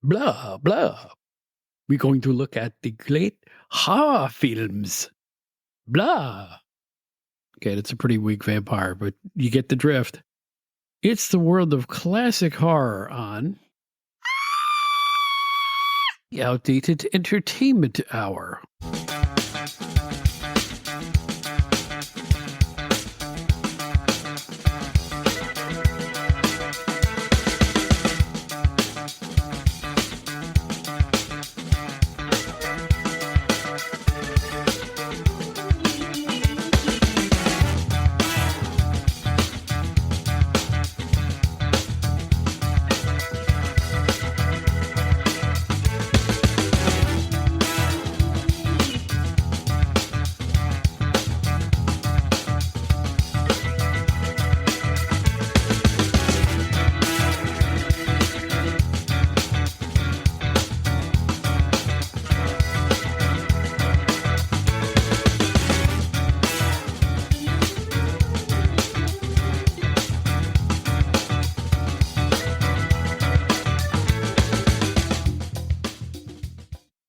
blah, blah. We're going to look at the great horror films. Blah. Okay, that's a pretty weak vampire, but you get the drift. It's the world of classic horror on the Outdated Entertainment Hour.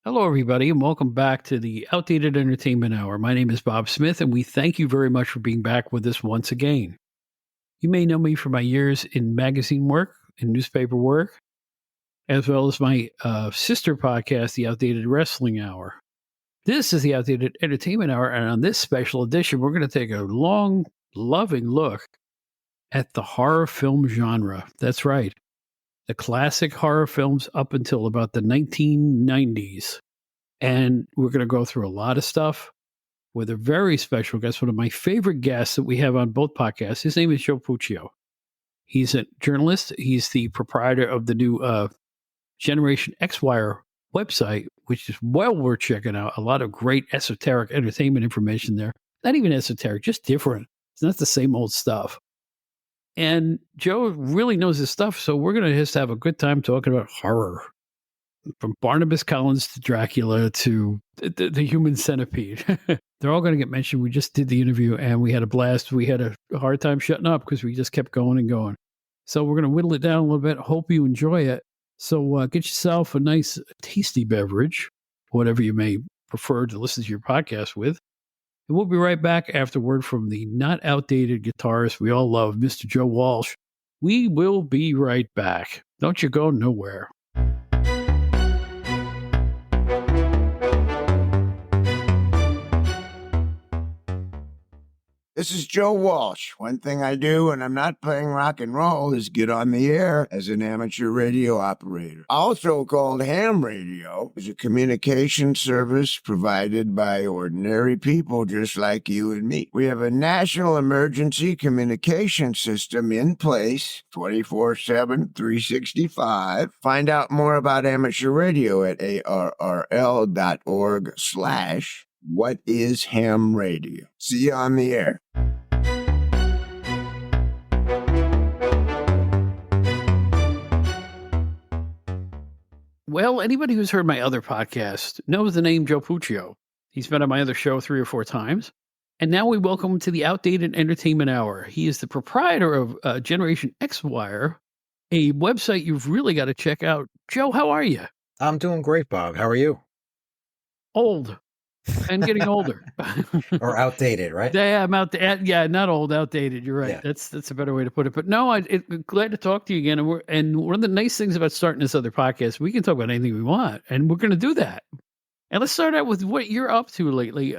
Hello, everybody, and welcome back to the Outdated Entertainment Hour. My name is Bob Smith, and we thank you very much for being back with us once again. You may know me for my years in magazine work and newspaper work, as well as my sister podcast, the Outdated Wrestling Hour. This is the Outdated Entertainment Hour, and on this special edition, we're going to take a long, loving look at the horror film genre. That's right. The classic horror films up until about the 1990s. And we're going to go through a lot of stuff with a very special guest, one of my favorite guests that we have on both podcasts. His name is Joe Puccio. He's a journalist. He's the proprietor of the new GenerationX Wire website, which is well worth checking out. A lot of great esoteric entertainment information there. Not even esoteric, just different. It's not the same old stuff. And Joe really knows his stuff, so we're going to just have a good time talking about horror. From Barnabas Collins to Dracula to the human centipede. They're all going to get mentioned. We just did the interview and we had a blast. We had a hard time shutting up because we just kept going and going. So we're going to whittle it down a little bit. Hope you enjoy it. So get yourself a nice, tasty beverage, whatever you may prefer to listen to your podcast with. And we'll be right back after word from the not outdated guitarist we all love, Mr. Joe Walsh. We will be right back. Don't you go nowhere. This is Joe Walsh. One thing I do when I'm not playing rock and roll is get on the air as an amateur radio operator. Also called ham radio, is a communication service provided by ordinary people just like you and me. We have a national emergency communication system in place 24/7, 365. Find out more about amateur radio at arrl.org/What is ham radio? See you on the air. Well, anybody who's heard my other podcast knows the name Joe Puccio. He's been on my other show 3 or 4 times. And now we welcome him to the Outdated Entertainment Hour. He is the proprietor of GenerationX Wire, a website you've really got to check out. Joe, how are you? I'm doing great, Bob. How are you? Old. And getting older. Or outdated, right? Yeah, I'm yeah, not old, outdated. You're right. Yeah. That's a better way to put it. But no, I'm glad to talk to you again. And one of the nice things about starting this other podcast, we can talk about anything we want, and we're going to do that. And let's start out with what you're up to lately.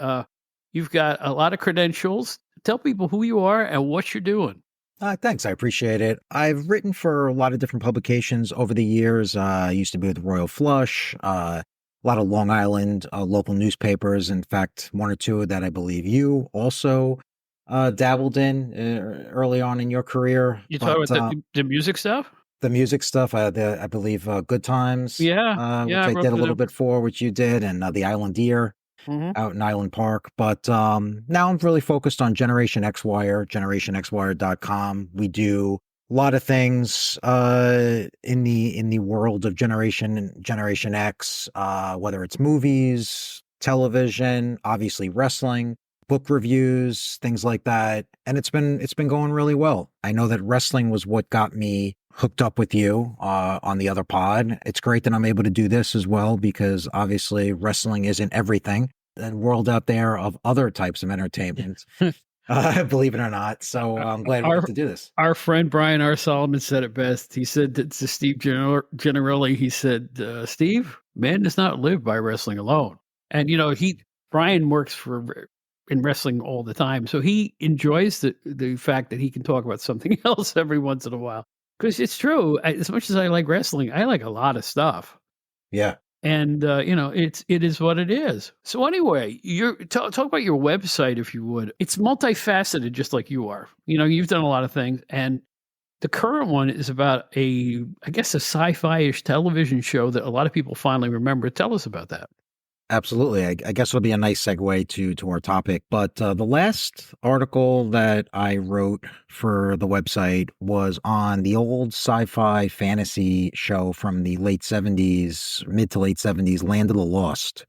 You've got a lot of credentials. Tell people who you are and what you're doing. Thanks. I appreciate it. I've written for a lot of different publications over the years. I used to be with Royal Flush, a lot of Long Island local newspapers. In fact, 1 or 2 that I believe you also dabbled in early on in your career. You talk about the music stuff? The music stuff, I believe Good Times. Yeah. Which I did a little bit for, which you did, and The Island Ear out in Island Park. But now I'm really focused on Generation X Wire, GenerationXWire.com. We do a lot of things in the world of Generation X, whether it's movies, television, obviously wrestling, book reviews, things like that. And it's been going really well. I know that wrestling was what got me hooked up with you on the other pod. It's great that I'm able to do this as well, because obviously wrestling isn't everything. The world out there of other types of entertainment, believe it or not. So I'm glad we get to do this. Our friend Brian R. Solomon said it best. He said that to Steve Generelli, he said, Steve, man does not live by wrestling alone. And, Brian works in wrestling all the time. So he enjoys the fact that he can talk about something else every once in a while. Because it's true. As much as I like wrestling, I like a lot of stuff. Yeah. And, it is what it is. So anyway, talk about your website, if you would. It's multifaceted, just like you are. You've done a lot of things. And the current one is about a sci-fi-ish television show that a lot of people finally remember. Tell us about that. Absolutely. I guess it'll be a nice segue to our topic. But the last article that I wrote for the website was on the old sci-fi fantasy show from the late 70s, mid to late 70s, Land of the Lost,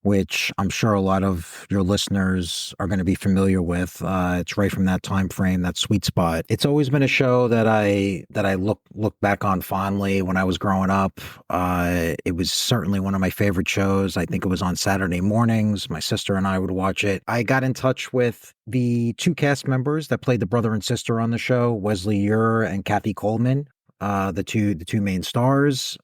which I'm sure a lot of your listeners are going to be familiar with. It's right from that time frame, that sweet spot. It's always been a show that I look back on fondly when I was growing up. It was certainly one of my favorite shows. I think it was on Saturday mornings. My sister and I would watch it. I got in touch with the two cast members that played the brother and sister on the show, Wesley Ure and Kathy Coleman. The two main stars.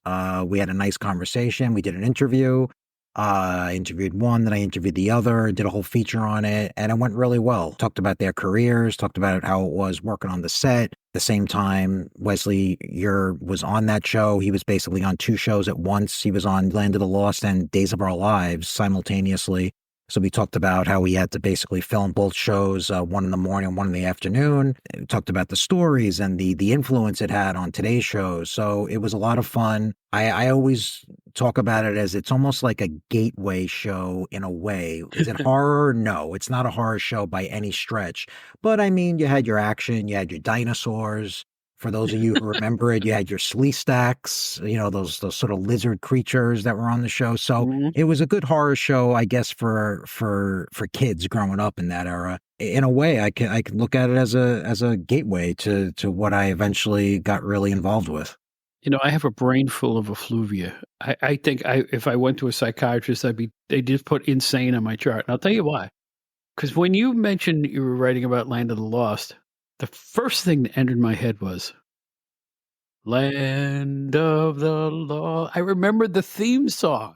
We had a nice conversation. We did an interview. I interviewed one, then I interviewed the other, did a whole feature on it, and it went really well. Talked about their careers, talked about how it was working on the set. At the same time, Wesley was on that show. He was basically on two shows at once. He was on Land of the Lost and Days of Our Lives simultaneously. So we talked about how he had to basically film both shows, one in the morning, one in the afternoon. We talked about the stories and the influence it had on today's shows. So it was a lot of fun. I always talk about it as it's almost like a gateway show in a way. Is it horror? No, it's not a horror show by any stretch. But I mean, you had your action, you had your dinosaurs. For those of you who remember it, you had your slee stacks, those sort of lizard creatures that were on the show. So It was a good horror show, I guess, for kids growing up in that era. In a way, I can look at it as a gateway to what I eventually got really involved with. I have a brain full of effluvia. I think if I went to a psychiatrist, they just put insane on my chart. And I'll tell you why. Because when you mentioned you were writing about Land of the Lost, the first thing that entered my head was Land of the Lost. I remember the theme song.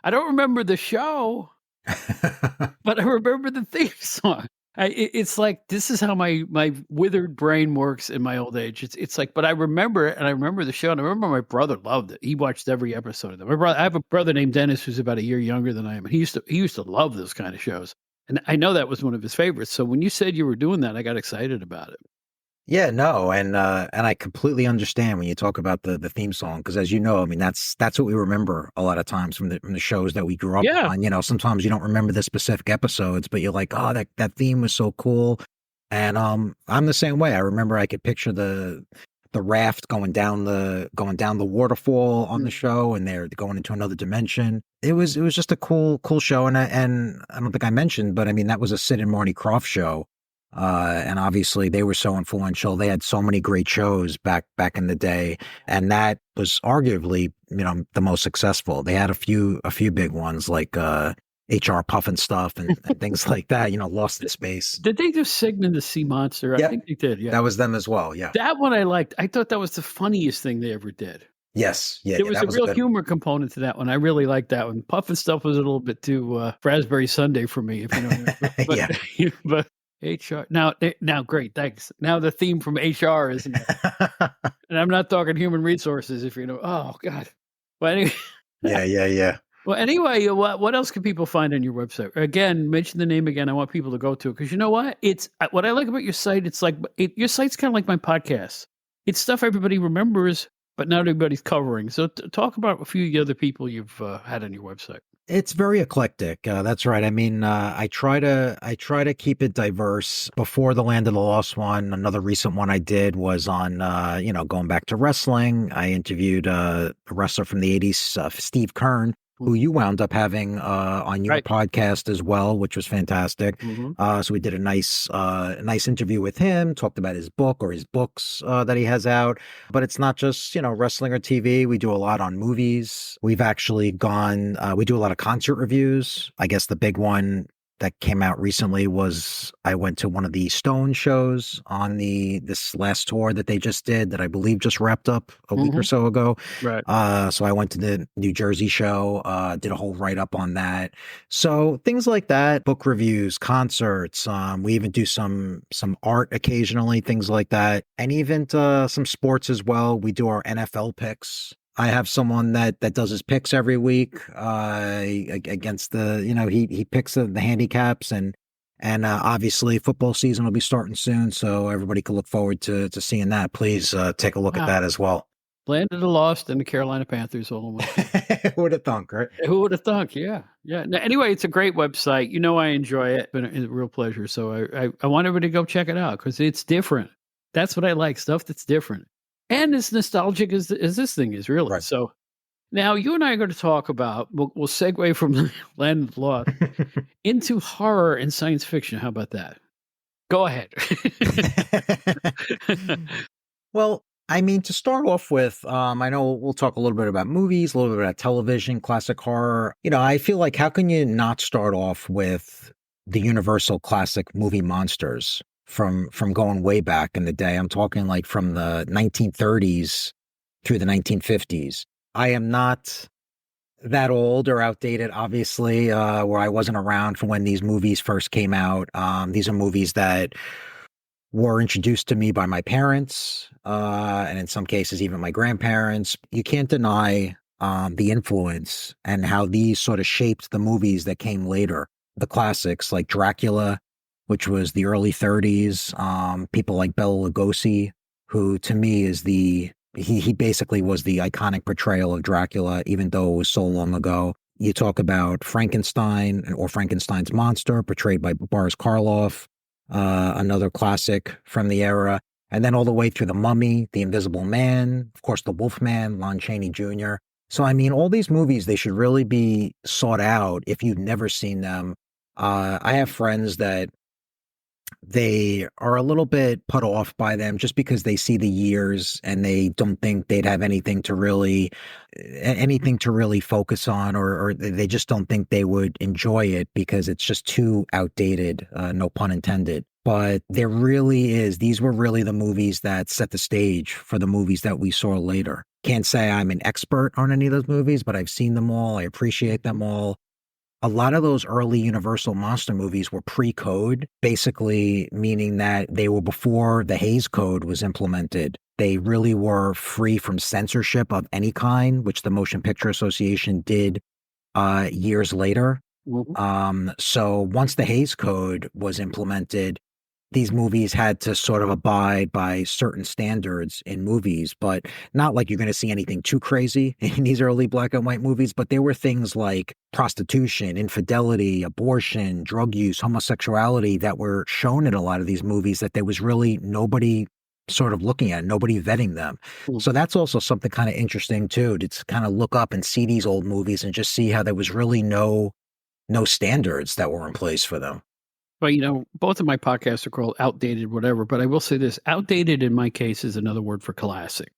I don't remember the show, but I remember the theme song. It's like, this is how my withered brain works in my old age. It's like, but I remember it, and I remember the show, and I remember my brother loved it. He watched every episode of it. I have a brother named Dennis who's about a year younger than I am, and he used to love those kind of shows. And I know that was one of his favorites. So when you said you were doing that, I got excited about it. Yeah, no, and I completely understand when you talk about the theme song, because as you know, I mean, that's what we remember a lot of times from the shows that we grew up on. Sometimes you don't remember the specific episodes, but you're like, oh, that theme was so cool. And I'm the same way. I remember I could picture the raft going down the waterfall on the show, and they're going into another dimension. It was just a cool show, and I don't think I mentioned, but I mean, that was a Sid and Marty Krofft show. And obviously they were so influential. They had so many great shows back in the day, and that was arguably, the most successful. They had a few big ones like HR Puffin stuff and things like that, Lost in Space. Did they do Sigmund the Sea Monster? I think they did, yeah. That was them as well, yeah. That one I liked. I thought that was the funniest thing they ever did. Yes, yeah. There was a real humor component to that one. I really liked that one. Puffin stuff was a little bit too Raspberry Sunday for me, if you know what I mean. But HR. Now, great, thanks. Now the theme from HR is, and I'm not talking human resources, if you know. Oh God. Well, anyway. Yeah. Well, anyway, what else can people find on your website? Again, mention the name again. I want people to go to it, because you know what? It's what I like about your site. It's like your site's kind of like my podcast. It's stuff everybody remembers, but not everybody's covering. So talk about a few of the other people you've had on your website. It's very eclectic. That's right. I mean, I try to keep it diverse. Before the Land of the Lost one, another recent one I did was on, going back to wrestling. I interviewed a wrestler from the 80s, Steve Kern, who you wound up having on your podcast as well, which was fantastic. So we did a nice interview with him, talked about his book or his books that he has out. But it's not just, wrestling or TV. We do a lot on movies. We've actually we do a lot of concert reviews. I guess the big one that came out recently was I went to one of the Stone shows on this last tour that they just did that I believe just wrapped up a week or so ago. Right. So I went to the New Jersey show, did a whole write-up on that. So things like that, book reviews, concerts. We even do some art occasionally, things like that. And even some sports as well. We do our NFL picks. I have someone that does his picks every week against he picks the handicaps and obviously football season will be starting soon, so everybody can look forward to seeing that. Please take a look at that as well. Land of the Lost and the Carolina Panthers all in one. Who would have thunk, right? Who would have thunk? Yeah. Now, anyway, it's a great website. I enjoy it. It's been a real pleasure. So I want everybody to go check it out because it's different. That's what I like, stuff that's different. And as nostalgic as this thing is, really. Right. So now you and I are going to talk about, we'll segue from Land of the Lost into horror and science fiction. How about that? Go ahead. Well, I mean, to start off with, I know we'll talk a little bit about movies, a little bit about television, classic horror. I feel like how can you not start off with the Universal classic movie monsters? From going way back in the day. I'm talking like from the 1930s through the 1950s. I am not that old or outdated, obviously, where I wasn't around for when these movies first came out. These are movies that were introduced to me by my parents, and in some cases, even my grandparents. You can't deny the influence and how these sort of shaped the movies that came later. The classics like Dracula, which was the early 30s. People like Bela Lugosi, who to me is he basically was the iconic portrayal of Dracula, even though it was so long ago. You talk about Frankenstein or Frankenstein's monster, portrayed by Boris Karloff, another classic from the era. And then all the way through The Mummy, The Invisible Man, of course, The Wolfman, Lon Chaney Jr. So, I mean, all these movies, they should really be sought out if you've never seen them. I have friends that they are a little bit put off by them just because they see the years and they don't think they'd have anything to really focus on, or they just don't think they would enjoy it because it's just too outdated, no pun intended. But there really is. These were really the movies that set the stage for the movies that we saw later. Can't say I'm an expert on any of those movies, but I've seen them all. I appreciate them all. A lot of those early Universal monster movies were pre-code, basically meaning that they were before the Hays Code was implemented. They really were free from censorship of any kind, which the Motion Picture Association did years later. So once the Hays Code was implemented, these movies had to sort of abide by certain standards in movies, but not like you're going to see anything too crazy in these early black and white movies. But there were things like prostitution, infidelity, abortion, drug use, homosexuality that were shown in a lot of these movies that there was really nobody sort of looking at, nobody vetting them. So that's also something kind of interesting too, to kind of look up and see these old movies and just see how there was really no standards that were in place for them. But, both of my podcasts are called Outdated, whatever. But I will say this, outdated in my case is another word for classic.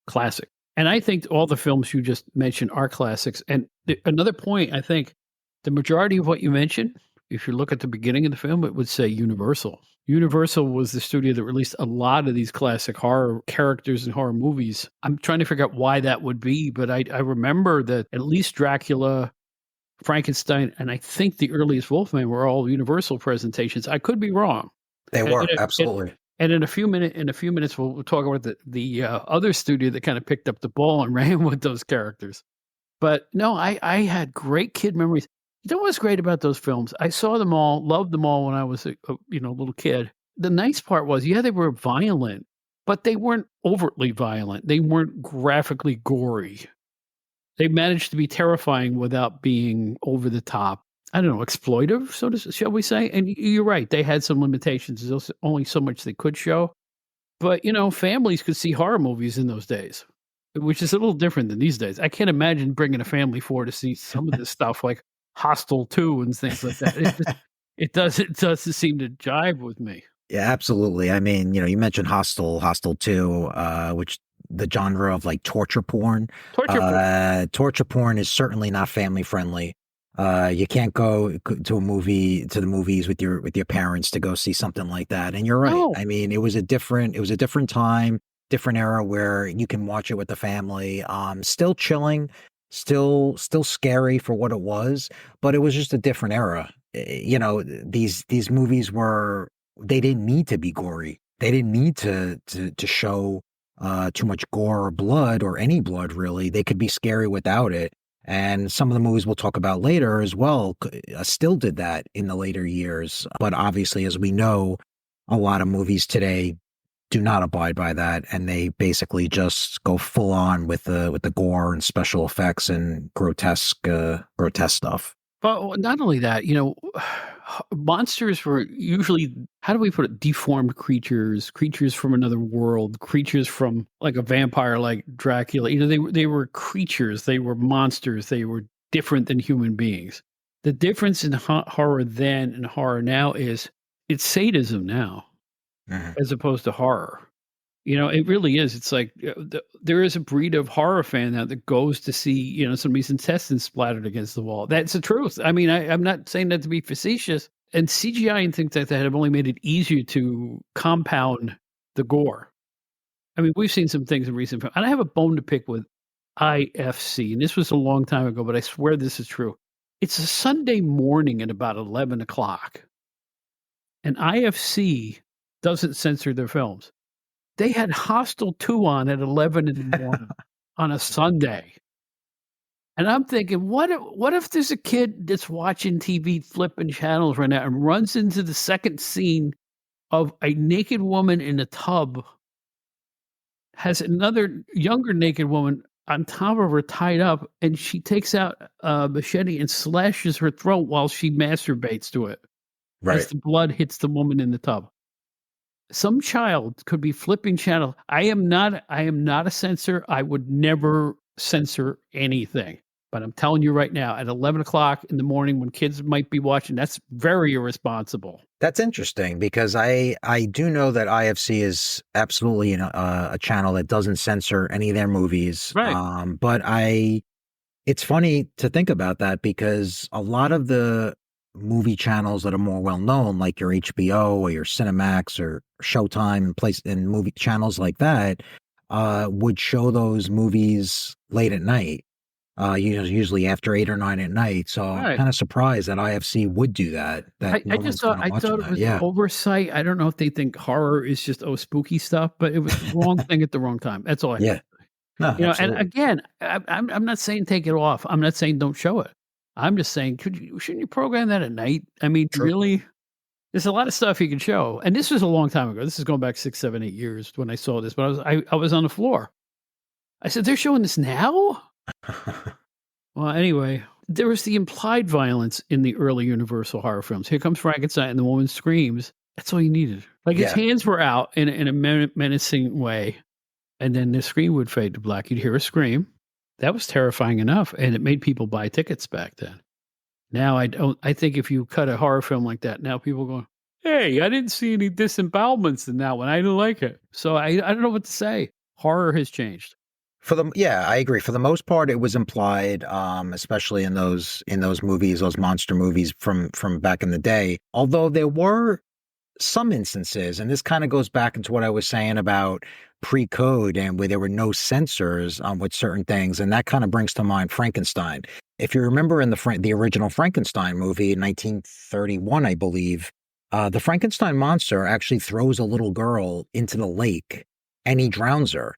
Classic. And I think all the films you just mentioned are classics. And another point, I think the majority of what you mentioned, if you look at the beginning of the film, it would say Universal. Universal was the studio that released a lot of these classic horror characters and horror movies. I'm trying to figure out why that would be, but I remember that at least Dracula, Frankenstein, and I think the earliest Wolfman were all Universal presentations. I could be wrong. They were, absolutely. And in a few minutes, we'll talk about the other studio that kind of picked up the ball and ran with those characters. But no, I had great kid memories. You know what's great about those films? I saw them all, loved them all when I was a little kid. The nice part was, they were violent, but they weren't overtly violent. They weren't graphically gory. They managed to be terrifying without being over the top. I don't know, exploitive, shall we say? And you're right, they had some limitations. There's only so much they could show. But, families could see horror movies in those days. which is a little different than these days. I can't imagine bringing a family forward to see some of this stuff like Hostel 2 and things like that. It doesn't seem to jive with me. Yeah, absolutely. I mean, you mentioned Hostel 2, which the genre of like torture porn. Torture porn is certainly not family friendly. You can't go to the movies with your parents to go see something like that. And you're right. No. I mean, it was a different time, different era where you can watch it with the family. Still chilling, still scary for what it was, but it was just a different era. These movies they didn't need to be gory. They didn't need to show too much gore or blood or any blood, really. They could be scary without it. And some of the movies we'll talk about later as well still did that in the later years. But obviously, as we know, a lot of movies today do not abide by that, and they basically just go full on with the gore and special effects and grotesque stuff. But not only that, monsters were usually, how do we put it, deformed creatures from another world, creatures from like a vampire like Dracula. They were creatures, they were monsters, they were different than human beings. The difference in horror then and horror now is it's sadism now, as opposed to horror. It really is. It's like there is a breed of horror fan now that goes to see, somebody's intestines splattered against the wall. That's the truth. I mean, I'm not saying that to be facetious. And CGI and things like that have only made it easier to compound the gore. I mean, we've seen some things in recent films. And I have a bone to pick with IFC. And this was a long time ago, but I swear this is true. It's a Sunday morning at about 11 o'clock. And IFC doesn't censor their films. They had Hostel 2 on at 11 in the morning on a Sunday. And I'm thinking, what if there's a kid that's watching TV, flipping channels right now, and runs into the second scene of a naked woman in a tub, has another younger naked woman on top of her tied up, and she takes out a machete and slashes her throat while she masturbates to it. Right. As the blood hits the woman in the tub. Some child could be flipping channel. I am not a censor. I would never censor anything. But I'm telling you right now, at 11 o'clock in the morning when kids might be watching, that's very irresponsible. That's interesting because I do know that IFC is absolutely a channel that doesn't censor any of their movies. Right. But it's funny to think about that because a lot of the movie channels that are more well known, like your HBO or your Cinemax or Showtime and movie channels like that, would show those movies late at night. Usually after 8 or 9 at night. So I'm kind of surprised that IFC would do that. I thought it was an oversight. I don't know if they think horror is just spooky stuff, but it was the wrong thing at the wrong time. That's all I think. No, and again, I'm not saying take it off. I'm not saying don't show it. I'm just saying, shouldn't you program that at night? I mean, really, there's a lot of stuff you can show. And this was a long time ago. This is going back 6, 7, 8 years when I saw this. But I was on the floor. I said, they're showing this now? Well, anyway, there was the implied violence in the early Universal horror films. Here comes Frankenstein, and the woman screams. That's all you needed. Like his hands were out in a menacing way, and then the screen would fade to black. You'd hear a scream. That was terrifying enough, and it made people buy tickets back then. Now I think if you cut a horror film like that, now people go, hey, I didn't see any disembowelments in that one. I didn't like it. So I don't know what to say. Horror has changed. I agree. For the most part, it was implied, especially in those movies, those monster movies from back in the day. Although there were some instances, and this kind of goes back into what I was saying about pre-code and where there were no censors with certain things, and that kind of brings to mind Frankenstein. If you remember in the original Frankenstein movie in 1931, I believe, the Frankenstein monster actually throws a little girl into the lake, and he drowns her.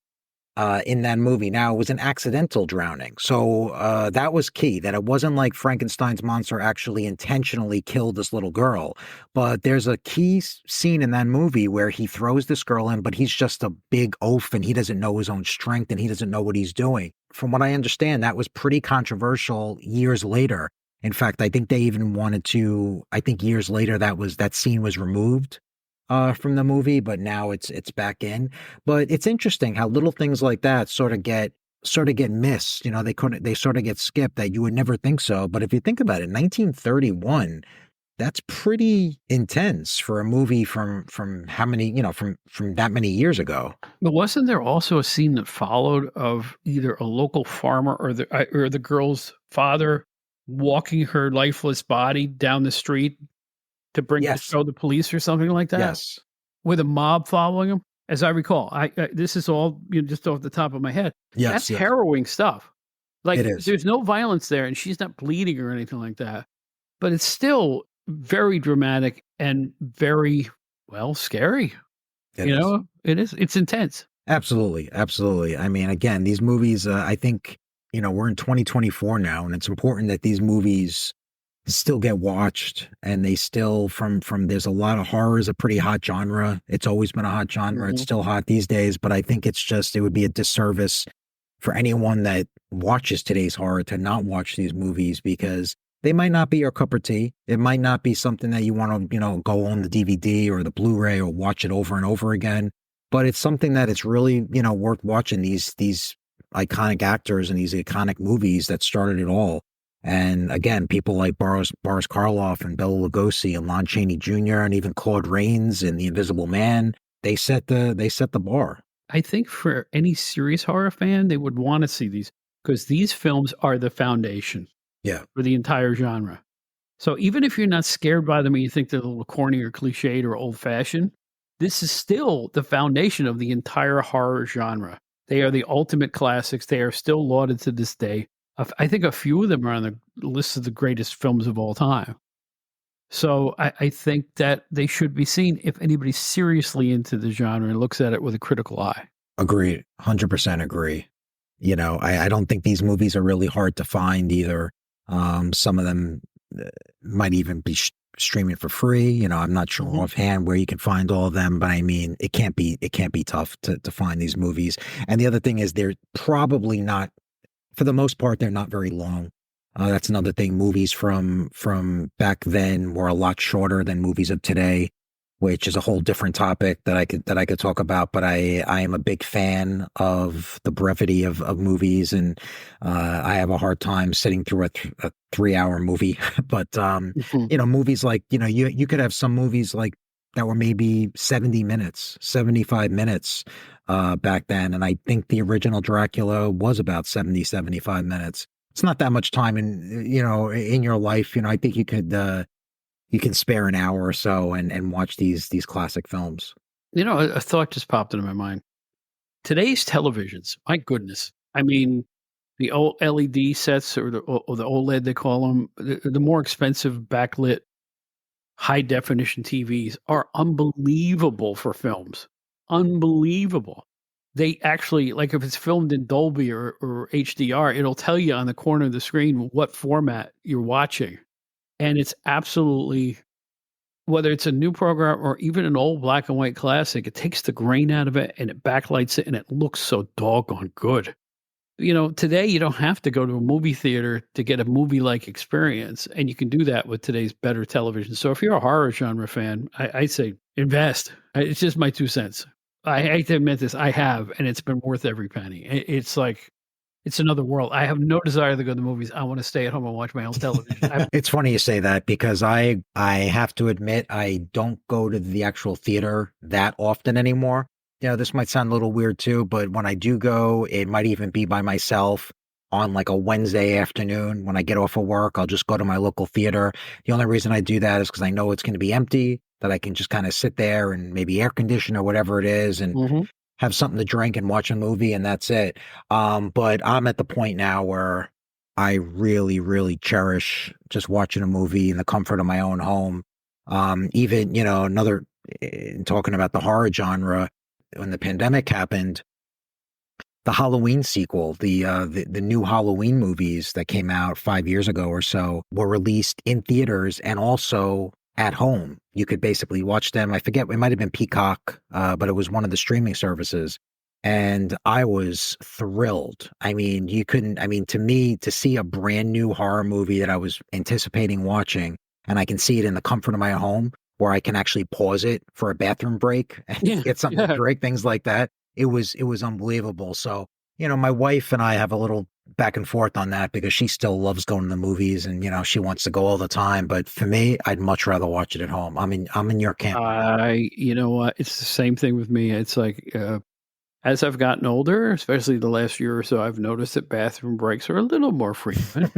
In that movie. Now, it was an accidental drowning. So that was key, that it wasn't like Frankenstein's monster actually intentionally killed this little girl. But there's a key scene in that movie where he throws this girl in, but he's just a big oaf and he doesn't know his own strength and he doesn't know what he's doing. From what I understand, that was pretty controversial years later. In fact, I think they even wanted to, years later that scene was removed from the movie, but now it's back in. But it's interesting how little things like that sort of get sort of get missed. They sort of get skipped that you would never think so. But if you think about it, 1931, that's pretty intense for a movie from how many, from that many years ago. But wasn't there also a scene that followed of either a local farmer or the girl's father walking her lifeless body down the street to show the police or something like that? Yes. With a mob following him? As I recall, I this is all just off the top of my head. Yes, That's yes. harrowing stuff. Like, It is. there's no violence there, and she's not bleeding or anything like that. But it's still very dramatic and very, well, scary. It is. It is. It's intense. Absolutely. Absolutely. I mean, again, these movies, I think, we're in 2024 now, and it's important that these movies still get watched, and they still from there's a lot of horror is a pretty hot genre. It's always been a hot genre. It's still hot these days, but I think it would be a disservice for anyone that watches today's horror to not watch these movies, because they might not be your cup of tea. It might not be something that you want to, go on the DVD or the Blu-ray or watch it over and over again, but it's something that it's really, worth watching, these iconic actors and these iconic movies that started it all. And again, people like Boris Karloff and Bela Lugosi and Lon Chaney Jr. and even Claude Rains and The Invisible Man, they set the bar. I think for any serious horror fan, they would want to see these, because these films are the foundation for the entire genre. So even if you're not scared by them and you think they're a little corny or cliched or old-fashioned, this is still the foundation of the entire horror genre. They are the ultimate classics. They are still lauded to this day. I think a few of them are on the list of the greatest films of all time. So I think that they should be seen if anybody's seriously into the genre and looks at it with a critical eye. Agreed. 100% agree. I don't think these movies are really hard to find either. Some of them might even be streaming for free. I'm not sure offhand where you can find all of them, but I mean, it can't be tough to find these movies. And the other thing is, they're probably not, for the most part, they're not very long. That's another thing. Movies from back then were a lot shorter than movies of today, which is a whole different topic that I could talk about. But I am a big fan of the brevity of movies, and I have a hard time sitting through a 3-hour movie. But movies like, you could have some movies like that were maybe 70 minutes, 75 minutes back then. And I think the original Dracula was about 70, 75 minutes. It's not that much time in your life. I think you can spare an hour or so and watch these classic films. A thought just popped into my mind. Today's televisions, my goodness. I mean, the old LED sets or the OLED, they call them, the more expensive backlit high definition TVs are unbelievable for films. Unbelievable. They actually, like, if it's filmed in Dolby or HDR, it'll tell you on the corner of the screen what format you're watching. And it's absolutely, whether it's a new program or even an old black and white classic, it takes the grain out of it and it backlights it and it looks so doggone good. Today you don't have to go to a movie theater to get a movie-like experience, and you can do that with today's better television. So if you're a horror genre fan, I say invest. It's just my 2 cents. I hate to admit this, I have, and it's been worth every penny. It's like, it's another world. I have no desire to go to the movies. I want to stay at home and watch my own television. It's funny you say that, because I have to admit, I don't go to the actual theater that often anymore. This might sound a little weird too, but when I do go, it might even be by myself on like a Wednesday afternoon. When I get off of work, I'll just go to my local theater. The only reason I do that is because I know it's going to be empty, that I can just kind of sit there and maybe air condition or whatever it is and have something to drink and watch a movie, and that's it. But I'm at the point now where I really, really cherish just watching a movie in the comfort of my own home. Even, talking about the horror genre, when the pandemic happened, the Halloween sequel, the new Halloween movies that came out 5 years ago or so were released in theaters and also at home. You could basically watch them. I forget, it might have been Peacock, but it was one of the streaming services. And I was thrilled. I mean, to me, to see a brand new horror movie that I was anticipating watching, and I can see it in the comfort of my home, where I can actually pause it for a bathroom break and get something to drink, things like that. It was unbelievable. So my wife and I have a little back and forth on that because she still loves going to the movies and, she wants to go all the time. But for me, I'd much rather watch it at home. I'm in your camp. You know what? It's the same thing with me. It's like, as I've gotten older, especially the last year or so, I've noticed that bathroom breaks are a little more frequent.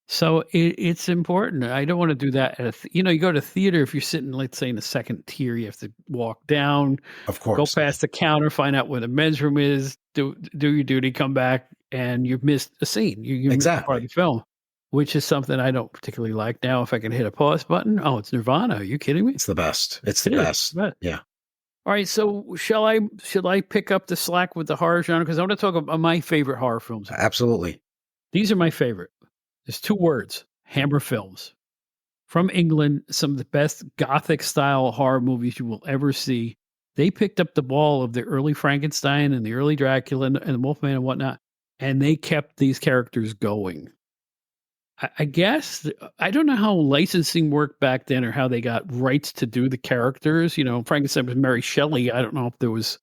So it's important. I don't want to do that. You go to theater, if you're sitting, let's say, in the second tier, you have to walk down, Of go course. past the counter, find out where the men's room is, do your duty, come back, and you've missed a scene. You missed part of Exactly. the film, which is something I don't particularly like. Now, if I can hit a pause button, oh, it's Nirvana. Are you kidding me? It's the best. It's the It is. best. But- Yeah. All right, so should I pick up the slack with the horror genre? Because I want to talk about my favorite horror films. Absolutely. These are my favorite. There's two words: Hammer Films. From England, some of the best Gothic-style horror movies you will ever see. They picked up the ball of the early Frankenstein and the early Dracula and the Wolfman and whatnot, and they kept these characters going. I guess, I don't know how licensing worked back then or how they got rights to do the characters. Frankenstein was Mary Shelley. I don't know if there was,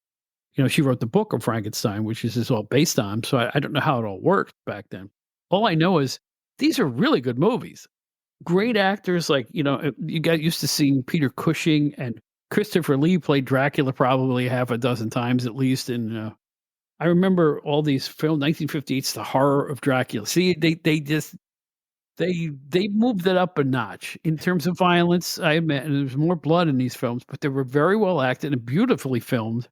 she wrote the book of Frankenstein, which is all based on. So I don't know how it all worked back then. All I know is these are really good movies. Great actors, like, you got used to seeing Peter Cushing, and Christopher Lee played Dracula probably half a dozen times at least. And I remember all these films, 1958's The Horror of Dracula. See, they moved it up a notch in terms of violence. I admit, and there's more blood in these films, but they were very well acted and beautifully filmed.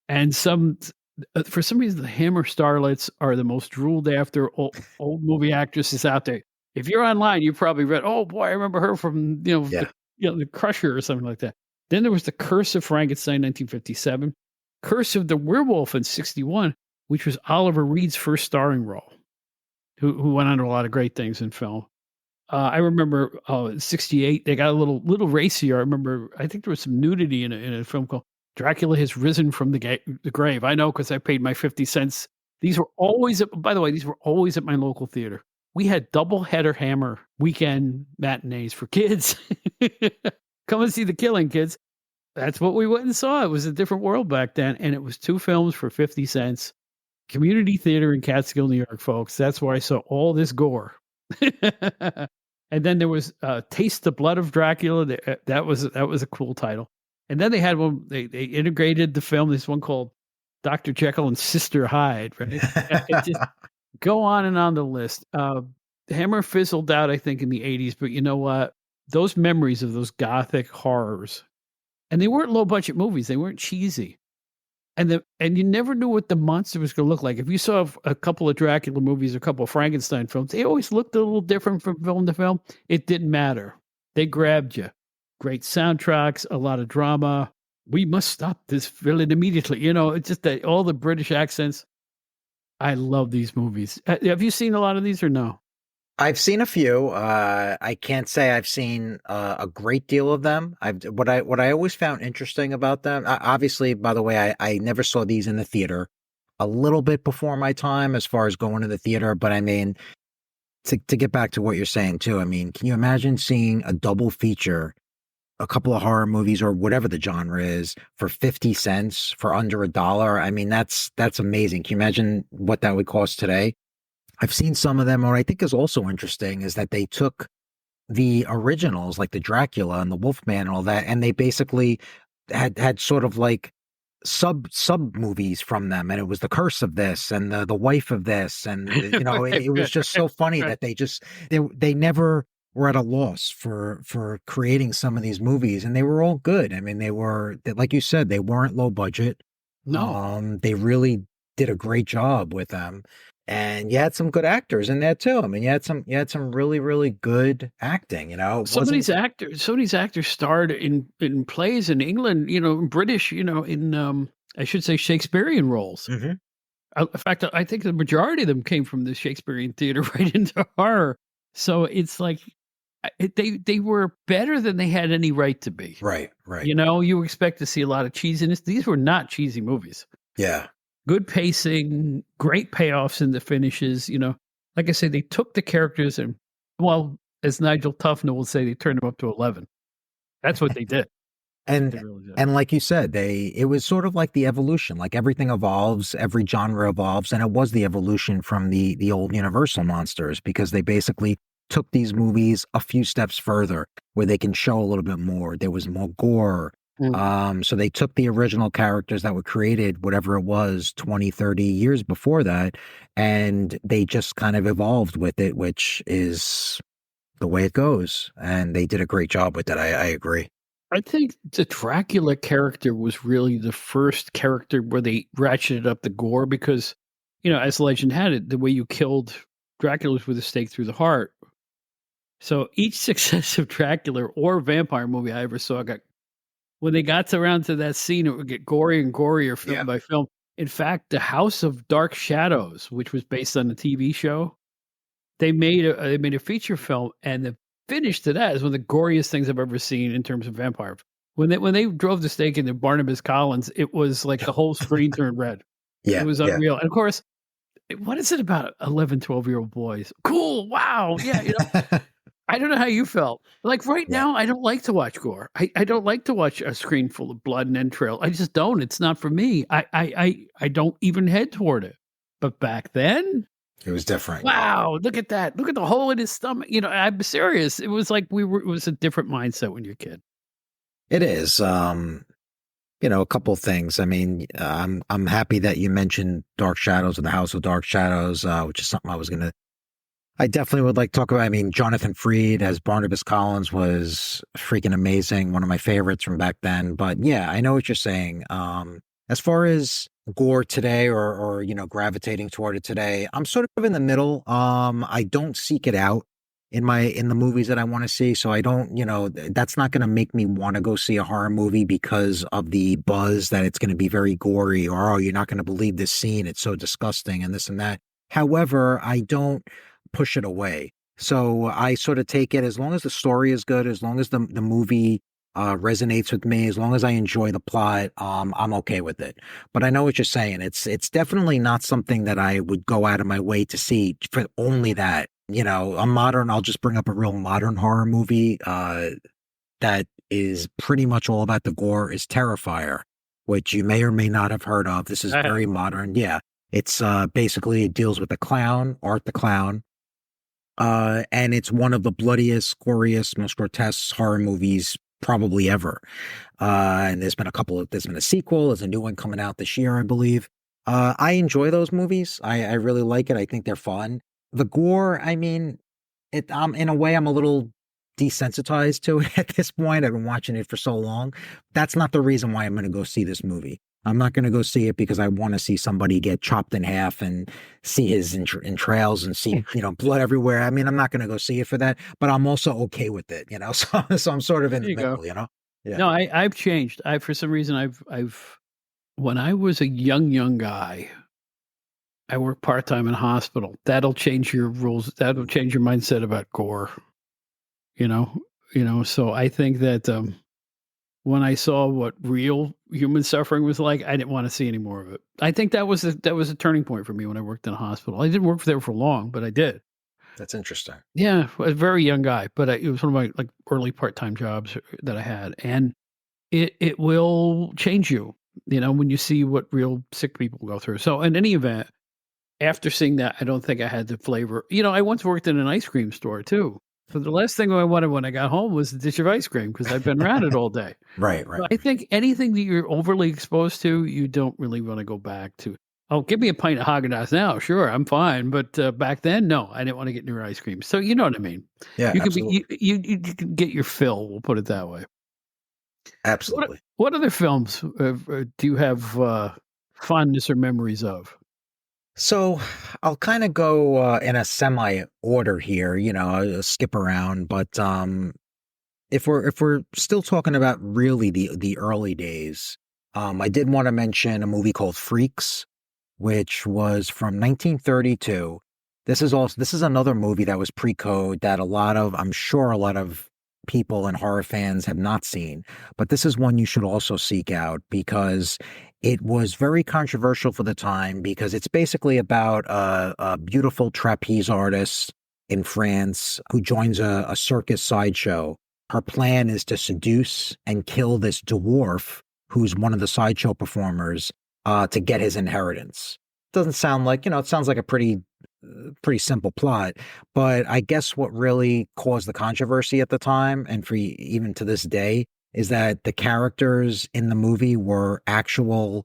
And for some reason, the Hammer starlets are the most drooled after old movie actresses out there. If you're online, you probably read, "Oh boy, I remember her from the Crusher" or something like that. Then there was The Curse of Frankenstein, 1957, Curse of the Werewolf in 1961, which was Oliver Reed's first starring role. Who went on to a lot of great things in film. I remember 1968, they got a little racier. I remember, I think there was some nudity in a film called Dracula Has Risen from the Grave. I know because I paid my 50 cents. These were always, by the way, these were always at my local theater. We had double header Hammer weekend matinees for kids. Come and see The Killing, kids. That's what we went and saw. It was a different world back then. And it was 2 films for 50 cents. Community theater in Catskill, New York, folks. That's where I saw all this gore. And then there was Taste the Blood of Dracula. That was a cool title. And then they had one. They integrated the film. This one called Dr. Jekyll and Sister Hyde. Right? Just go on and on the list. Hammer fizzled out, I think, in the 80s. But you know what? Those memories of those Gothic horrors, and they weren't low budget movies. They weren't cheesy. And you never knew what the monster was going to look like. If you saw a couple of Dracula movies, a couple of Frankenstein films, they always looked a little different from film to film. It didn't matter. They grabbed you. Great soundtracks, a lot of drama. We must stop this villain immediately. It's just that all the British accents. I love these movies. Have you seen a lot of these or no? I've seen a few. I can't say I've seen a great deal of them. What I always found interesting about them. Obviously, by the way, I never saw these in the theater. A little bit before my time, as far as going to the theater. But I mean, to get back to what you're saying too. I mean, can you imagine seeing a double feature, a couple of horror movies or whatever the genre is, for 50 cents, for under $1? I mean, that's amazing. Can you imagine what that would cost today? I've seen some of them. What I think is also interesting is that they took the originals, like the Dracula and the Wolfman and all that, and they basically had sort of like sub movies from them, and it was the curse of this and the wife of this, and it was just so funny that they never were at a loss for creating some of these movies, and they were all good. I mean, they were, like you said, they weren't low budget. No, they really did a great job with them. And you had some good actors in there too. I mean, you had some really, really good acting. Some of these actors starred in plays in England. British. In I should say Shakespearean roles. Mm-hmm. In fact, I think the majority of them came from the Shakespearean theater right into horror. So it's like they were better than they had any right to be. Right. You expect to see a lot of cheesiness. These were not cheesy movies. Yeah. Good pacing, great payoffs in the finishes. Like I say, they took the characters and, well, as Nigel Tufnell will say, they turned them up to 11. That's what they did. And like you said, it was sort of like the evolution, like everything evolves, every genre evolves, and it was the evolution from the old Universal monsters, because they basically took these movies a few steps further where they can show a little bit more. There was more gore. So they took the original characters that were created, whatever it was, 20, 30 years before that, and they just kind of evolved with it, which is the way it goes. And they did a great job with that. I agree. I think the Dracula character was really the first character where they ratcheted up the gore because, as legend had it, the way you killed Dracula was with a stake through the heart. So each successive Dracula or vampire movie I ever saw when they got around to that scene, it would get gory and gorier film by film. In fact, The House of Dark Shadows, which was based on the TV show, they made a feature film, and the finish to that is one of the goriest things I've ever seen in terms of vampire. When they drove the stake into Barnabas Collins, it was like the whole screen turned red. Yeah, it was unreal. And of course, what is it about 11, 12-year-old boys? Cool. Wow. Yeah. I don't know how you felt. Like now, I don't like to watch gore. I don't like to watch a screen full of blood and entrail. I just don't. It's not for me. I don't even head toward it. But back then, it was different. Wow, look at that. Look at the hole in his stomach. I'm serious. It was like it was a different mindset when you're a kid. It is. A couple of things. I mean, I'm happy that you mentioned Dark Shadows and the House of Dark Shadows, which is something I definitely would like to talk about. I mean, Jonathan Freed as Barnabas Collins was freaking amazing. One of my favorites from back then. But yeah, I know what you're saying. As far as gore today or gravitating toward it today, I'm sort of in the middle. I don't seek it out in the movies that I want to see. So I don't, that's not going to make me want to go see a horror movie because of the buzz that it's going to be very gory, or, oh, you're not going to believe this scene, it's so disgusting and this and that. However, I don't push it away. So I sort of take it as long as the story is good, as long as the movie resonates with me, as long as I enjoy the plot, I'm okay with it. But I know what you're saying. It's definitely not something that I would go out of my way to see for only that. I'll just bring up a real modern horror movie that is pretty much all about the gore is Terrifier, which you may or may not have heard of. This is very modern. Yeah. It's basically it deals with the clown, Art the Clown. And it's one of the bloodiest, goriest, most grotesque horror movies probably ever. And there's been a sequel, there's a new one coming out this year, I believe. I enjoy those movies. I really like it. I think they're fun. The gore, I mean, in a way, I'm a little desensitized to it at this point. I've been watching it for so long. That's not the reason why I'm going to go see this movie. I'm not going to go see it because I want to see somebody get chopped in half and see his entrails and see, blood everywhere. I mean, I'm not going to go see it for that, but I'm also okay with it, so I'm sort of in the middle, Yeah. No, I've changed. For some reason, I've when I was a young guy, I worked part-time in a hospital. That'll change your rules. That'll change your mindset about gore, so I think that, when I saw what real human suffering was like, I didn't want to see any more of it. I think that was a turning point for me when I worked in a hospital. I didn't work there for long, but I did. That's interesting. Yeah, a very young guy, but it was one of my early part-time jobs that I had, and it will change you, when you see what real sick people go through. So in any event, after seeing that, I don't think I had the flavor. I once worked in an ice cream store too. So the last thing I wanted when I got home was a dish of ice cream because I've been around it all day. Right. So I think anything that you're overly exposed to, you don't really want to go back to. Oh, give me a pint of Haagen-Dazs now. Sure, I'm fine. But back then, no, I didn't want to get near ice cream. So you know what I mean? Yeah, you absolutely. You can get your fill. We'll put it that way. Absolutely. What other films do you have fondness or memories of? So I'll kind of go in a semi order here, I'll skip around, but if we're still talking about really the early days, I did want to mention a movie called Freaks, which was from 1932. This is another movie that was pre-code that I'm sure a lot of people and horror fans have not seen, but this is one you should also seek out because it was very controversial for the time because it's basically about a beautiful trapeze artist in France who joins a circus sideshow her plan is to seduce and kill this dwarf who's one of the sideshow performers to get his inheritance. Doesn't sound like, it sounds like a pretty simple plot, but I guess what really caused the controversy at the time, and for even to this day, is that the characters in the movie were actual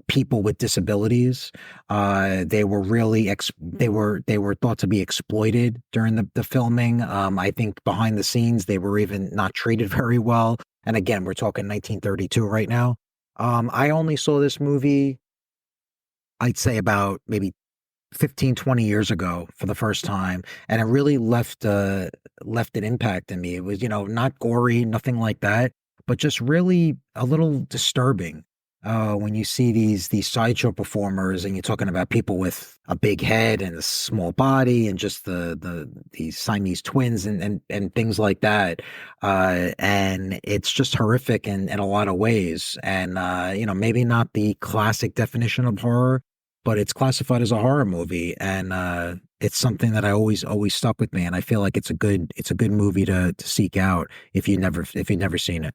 people with disabilities. They were really they were thought to be exploited during the filming. I think behind the scenes they were even not treated very well. And again, we're talking 1932 right now. I only saw this movie, I'd say about maybe 15, 20 years ago for the first time. And it really left an impact in me. It was, not gory, nothing like that, but just really a little disturbing. When you see these sideshow performers and you're talking about people with a big head and a small body and just these Siamese twins and things like that. And it's just horrific in a lot of ways. And, maybe not the classic definition of horror, but it's classified as a horror movie. And, it's something that I always stuck with me. And I feel like it's a good movie to seek out if you've never seen it.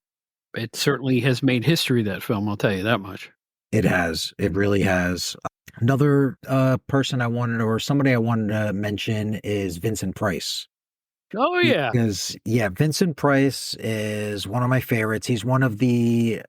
It certainly has made history, that film, I'll tell you that much. It has. It really has. Another somebody I wanted to mention is Vincent Price. Oh, yeah. Because, Vincent Price is one of my favorites. He's one of the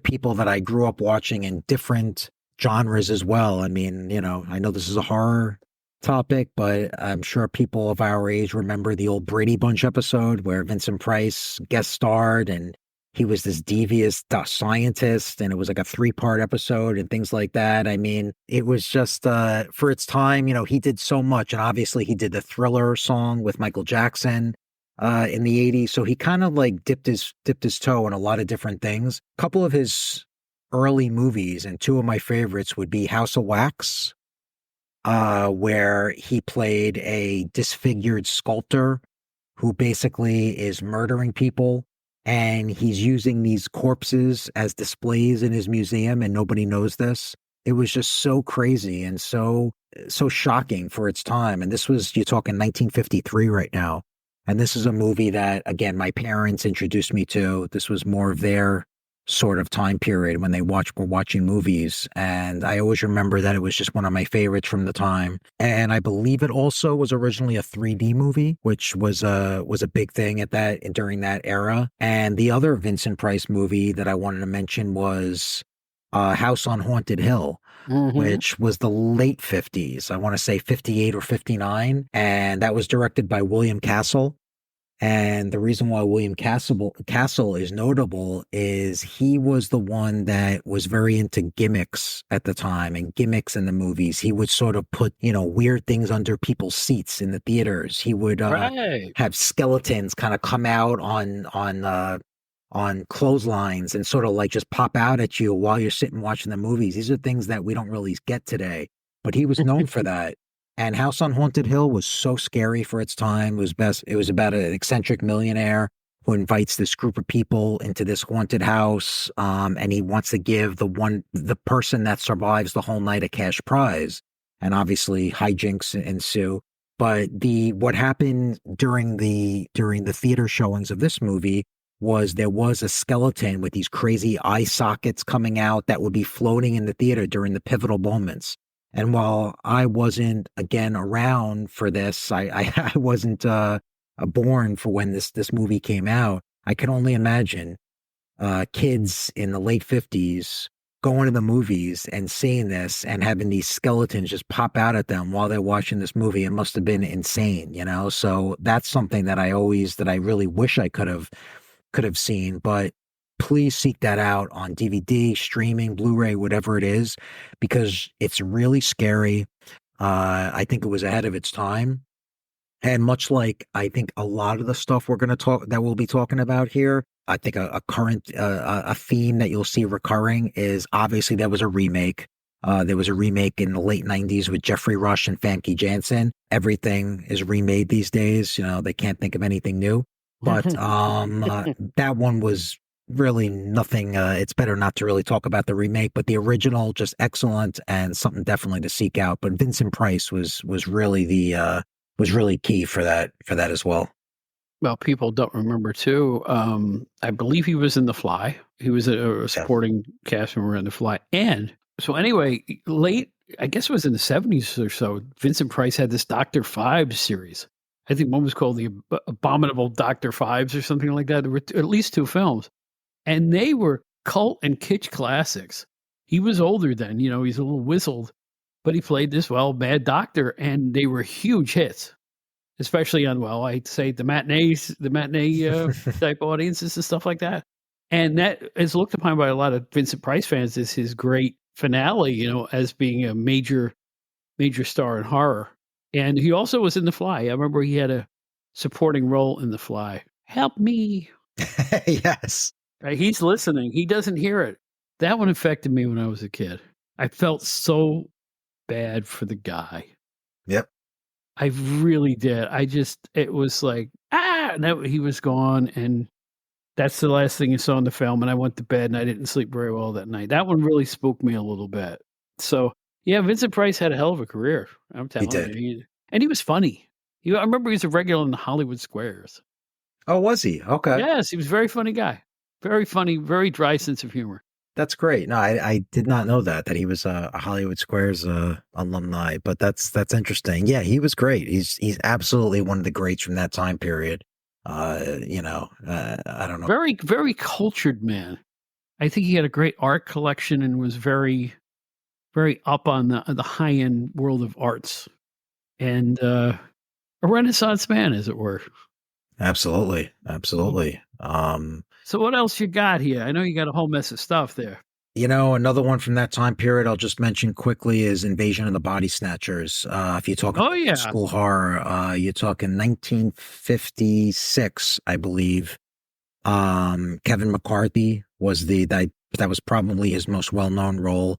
people that I grew up watching in different genres as well. I mean, I know this is a horror topic, but I'm sure people of our age remember the old Brady Bunch episode where Vincent Price guest starred and he was this devious scientist, and it was like a 3-part episode and things like that. I mean, it was just, for its time, he did so much. And obviously he did the Thriller song with Michael Jackson in the 80s. So he kind of like dipped his toe in a lot of different things. A couple of his early movies, and 2 of my favorites would be House of Wax, where he played a disfigured sculptor who basically is murdering people. And he's using these corpses as displays in his museum, and nobody knows this. It was just so crazy and so shocking for its time. And this was, you're talking 1953 right now. And this is a movie that, again, my parents introduced me to. This was more of their sort of time period when were watching movies. And I always remember that it was just one of my favorites from the time. And I believe it also was originally a 3D movie, which was a big thing during that era. And the other Vincent Price movie that I wanted to mention was House on Haunted Hill. Mm-hmm. Which was the late 50s. I want to say 58 or 59. And that was directed by William Castle. And the reason why William Castle is notable is he was the one that was very into gimmicks at the time, and gimmicks in the movies. He would sort of put, weird things under people's seats in the theaters. He would have skeletons kind of come out on clotheslines and sort of like just pop out at you while you're sitting watching the movies. These are things that we don't really get today, but he was known for that. And House on Haunted Hill was so scary for its time. It was about an eccentric millionaire who invites this group of people into this haunted house, and he wants to give the person that survives the whole night a cash prize. And obviously hijinks ensue. But what happened during the theater showings of this movie was there was a skeleton with these crazy eye sockets coming out that would be floating in the theater during the pivotal moments. And while I wasn't, again, around for this, I wasn't born for when this movie came out. I can only imagine kids in the late 50s going to the movies and seeing this and having these skeletons just pop out at them while they're watching this movie. It must have been insane, So that's something that I really wish I could have seen. But please seek that out on DVD, streaming, Blu-ray, whatever it is, because it's really scary. I think it was ahead of its time. And much like I think a lot of the stuff we'll be talking about here, I think a current a theme that you'll see recurring is obviously there was a remake. There was a remake in the late 90s with Jeffrey Rush and Famke Janssen. Everything is remade these days. They can't think of anything new. But that one was really nothing. It's better not to really talk about the remake, but the original, just excellent and something definitely to seek out. But Vincent Price was really was really key for that as well. Well, people don't remember too. I believe he was in The Fly. He was a supporting cast member in The Fly. And so anyway, late, I guess it was in the 70s or so, Vincent Price had this Dr. Phibes series. I think one was called The Abominable Dr. Phibes or something like that. There were at least 2 films. And they were cult and kitsch classics. He was older then, he's a little whistled, but he played this bad doctor, and they were huge hits. Especially on, I'd say the matinee type audiences and stuff like that. And that is looked upon by a lot of Vincent Price fans as his great finale, as being a major star in horror. And he also was in The Fly. I remember he had a supporting role in The Fly. Help me. Yes. Right? He's listening. He doesn't hear it. That one affected me when I was a kid. I felt so bad for the guy. Yep. I really did. It was like, he was gone. And that's the last thing you saw in the film. And I went to bed and I didn't sleep very well that night. That one really spooked me a little bit. So, yeah, Vincent Price had a hell of a career. I'm telling you. And he was funny. I remember he was a regular in the Hollywood Squares. Oh, was he? Okay. Yes, he was a very funny guy. Very funny, very dry sense of humor. That's great. No, I did not know that he was a Hollywood Squares alumni, but that's interesting. Yeah, he was great. He's absolutely one of the greats from that time period. I don't know. Very, very cultured man. I think he had a great art collection and was very, very up on the high end world of arts, and a Renaissance man, as it were. Absolutely. So what else you got here? I know you got a whole mess of stuff there. Another one from that time period I'll just mention quickly is Invasion of the Body Snatchers. If you talk about school horror, you're talking 1956, I believe. Kevin McCarthy was that was probably his most well-known role.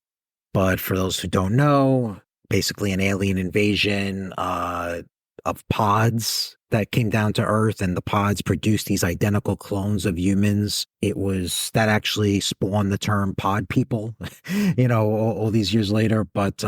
But for those who don't know, basically an alien invasion of pods that came down to Earth, and the pods produced these identical clones of humans. That actually spawned the term pod people, all these years later. But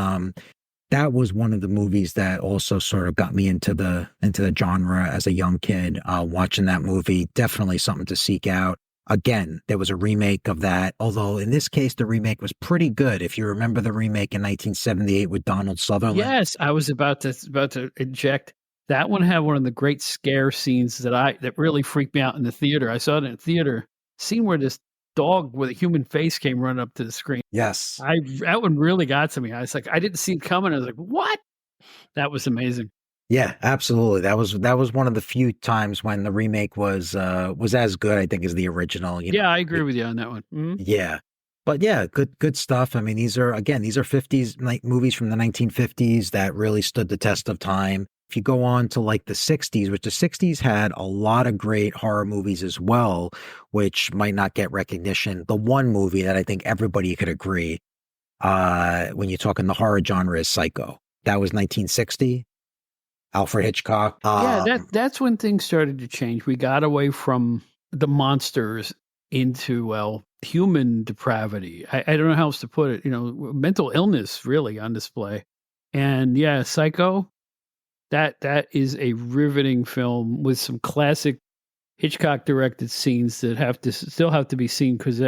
that was one of the movies that also sort of got me into the genre as a young kid. Watching that movie, definitely something to seek out. Again, there was a remake of that, although in this case, the remake was pretty good. If you remember the remake in 1978 with Donald Sutherland. Yes, I was about to inject. That one had one of the great scare scenes that really freaked me out in the theater. I saw it in the theater. Scene where this dog with a human face came running up to the screen. Yes. That one really got to me. I was like, I didn't see it coming. I was like, what? That was amazing. Yeah, absolutely. That was one of the few times when the remake was as good, I think, as the original. Yeah, I agree with you on that one. Mm-hmm. Yeah. But yeah, good stuff. I mean, these are 50s movies from the 1950s that really stood the test of time. If you go on to like the 60s, which the 60s had a lot of great horror movies as well, which might not get recognition. The one movie that I think everybody could agree when you're talking the horror genre is Psycho. That was 1960. Alfred Hitchcock. That's when things started to change. We got away from the monsters into, human depravity. I don't know how else to put it. Mental illness really on display. And yeah, Psycho. That is a riveting film with some classic Hitchcock directed scenes that still have to be seen, because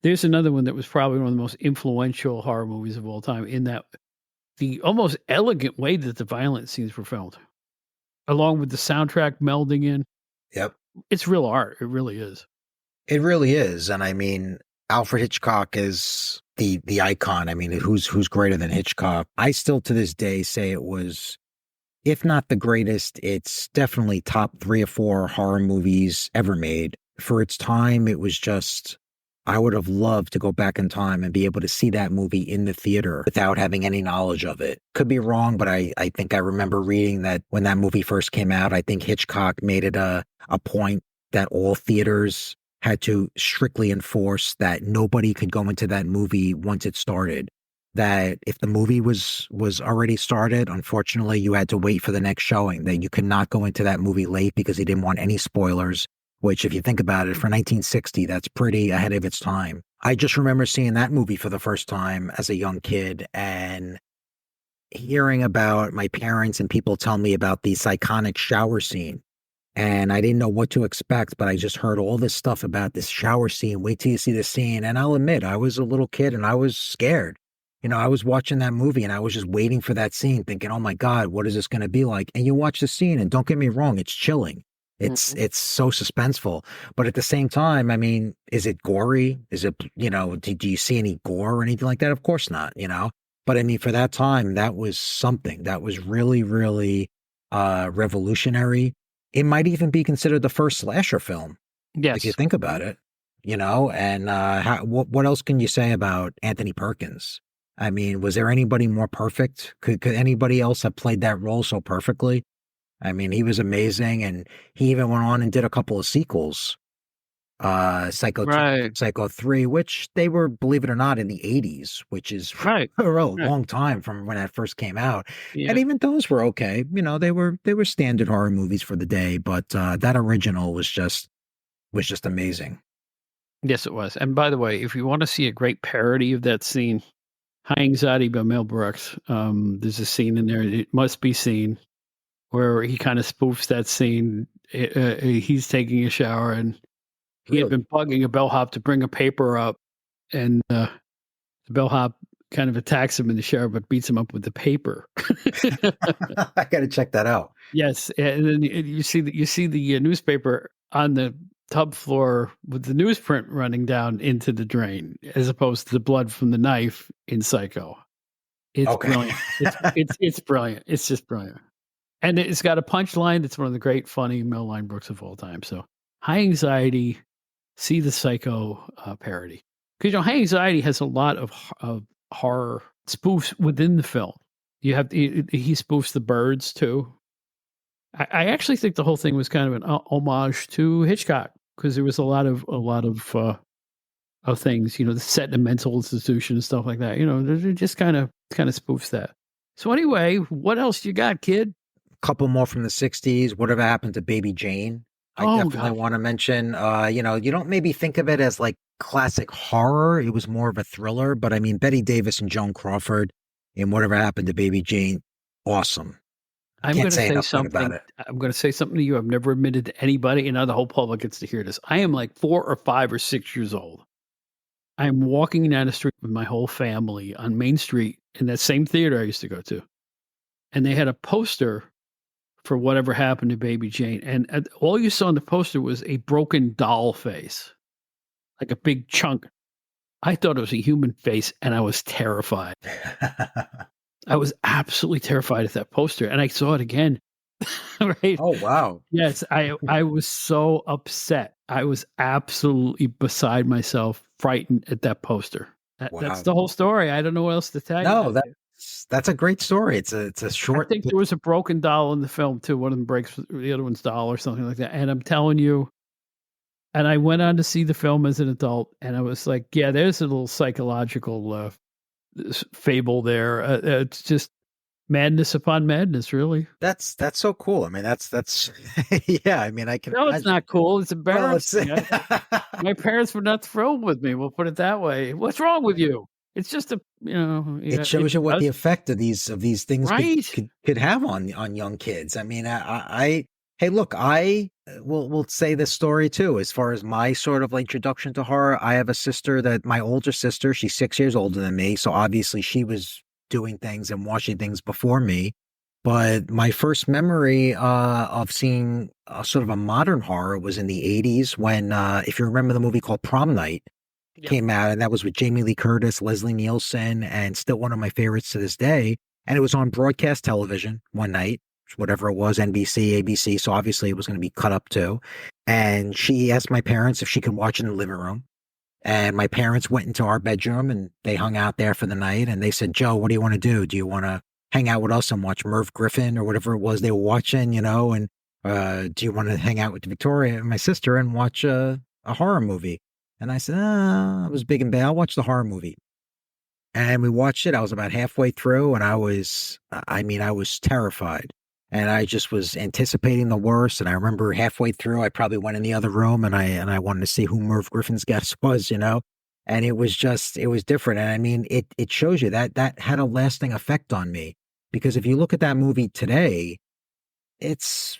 there's another one that was probably one of the most influential horror movies of all time, in that the almost elegant way that the violent scenes were filmed, along with the soundtrack melding in. Yep. It's real art. It really is. It really is. And I mean, Alfred Hitchcock is the icon. I mean, who's greater than Hitchcock? I still to this day say it was, if not the greatest, it's definitely top 3 or 4 horror movies ever made. For its time, it was just, I would have loved to go back in time and be able to see that movie in the theater without having any knowledge of it. Could be wrong, but I think I remember reading that when that movie first came out, I think Hitchcock made it a point that all theaters had to strictly enforce that nobody could go into that movie once it started. That if the movie was already started, unfortunately, you had to wait for the next showing, that you could not go into that movie late because he didn't want any spoilers, which if you think about it, for 1960, that's pretty ahead of its time. I just remember seeing that movie for the first time as a young kid and hearing about my parents and people tell me about the iconic shower scene. and I didn't know what to expect, but I just heard all this stuff about this shower scene. Wait till you see the scene. And I'll admit, I was a little kid and I was scared. I was watching that movie and I was just waiting for that scene, thinking, oh my God, what is this going to be like? And you watch the scene, and don't get me wrong, it's chilling. It's so suspenseful. But at the same time, I mean, is it gory? Is it, do you see any gore or anything like that? Of course not, But I mean, for that time, that was something that was really, really revolutionary. It might even be considered the first slasher film. Yes. If you think about it, and what else can you say about Anthony Perkins? I mean, was there anybody more perfect? Could anybody else have played that role so perfectly? I mean, he was amazing, and he even went on and did a couple of sequels, Psycho 2, Psycho 3, which they were, believe it or not, in the 80s, which is a long time from when that first came out. Yeah. And even those were okay. They were standard horror movies for the day, but that original was just amazing. Yes, it was. And by the way, if you want to see a great parody of that scene, High Anxiety by Mel Brooks, there's a scene in there, It Must Be Seen, where he kind of spoofs that scene. He's taking a shower, and he had been bugging a bellhop to bring a paper up, and the bellhop kind of attacks him in the shower, but beats him up with the paper. I got to check that out. Yes, and then you see the newspaper on the tub floor with the newsprint running down into the drain, as opposed to the blood from the knife in Psycho. It's brilliant. It's brilliant. It's just brilliant. And it's got a punchline that's one of the great funny Mel Line Brooks of all time. So High Anxiety, see the Psycho parody. Because High Anxiety has a lot of horror spoofs within the film. You have he spoofs the birds too. I actually think the whole thing was kind of an homage to Hitchcock, because there was a lot of things, the set in a mental institution and stuff like that. They're just kind of spoofs that. So anyway, what else you got, kid? Couple more from the 60s. Whatever Happened to Baby Jane? I definitely want to mention. You don't maybe think of it as like classic horror. It was more of a thriller, but I mean, Betty Davis and Joan Crawford in Whatever Happened to Baby Jane, awesome. I'm going to say something about it. I'm going to say something to you I've never admitted to anybody, and now the whole public gets to hear this. I am like 4 or 5 or 6 years old. I'm walking down the street with my whole family on Main Street in that same theater I used to go to, and they had a poster for Whatever Happened to Baby Jane. And all you saw in the poster was a broken doll face, like a big chunk. I thought it was a human face, and I was terrified. I was absolutely terrified at that poster. And I saw it again. Right? Oh, wow. Yes, I was so upset. I was absolutely beside myself, frightened at that poster. That's the whole story. I don't know what else to tell you. No, that's a great story. It's a short. I think there was a broken doll in the film too. One of them breaks the other one's doll or something like that. And I'm telling you, and I went on to see the film as an adult, and I was like, yeah, there's a little psychological fable there. It's just madness upon madness, really. That's so cool. I mean, that's yeah. I mean, I can. No, it's not cool. It's embarrassing. My parents were not thrilled with me. We'll put it that way. What's wrong with you? It's just it shows you what the effect of these things could have on young kids. I mean, hey, look, I will say this story too. As far as my sort of like introduction to horror, I have a sister my older sister, she's 6 years older than me. So obviously she was doing things and watching things before me. But my first memory of seeing sort of a modern horror was in the 80s when, if you remember the movie called Prom Night, came out, and that was with Jamie Lee Curtis, Leslie Nielsen, and still one of my favorites to this day. And it was on broadcast television one night, whatever it was, NBC, ABC. So obviously it was going to be cut up too. And she asked my parents if she could watch in the living room. And my parents went into our bedroom and they hung out there for the night. And they said, Joe, what do you want to do? Do you want to hang out with us and watch Merv Griffin or whatever it was they were watching, And do you want to hang out with Victoria and my sister and watch a horror movie? And I said, I was big and bad. I'll watch the horror movie. And we watched it. I was about halfway through, and I was terrified. And I just was anticipating the worst. And I remember halfway through, I probably went in the other room and I wanted to see who Merv Griffin's guest was, And it was different. And I mean, it shows you that had a lasting effect on me. Because if you look at that movie today, it's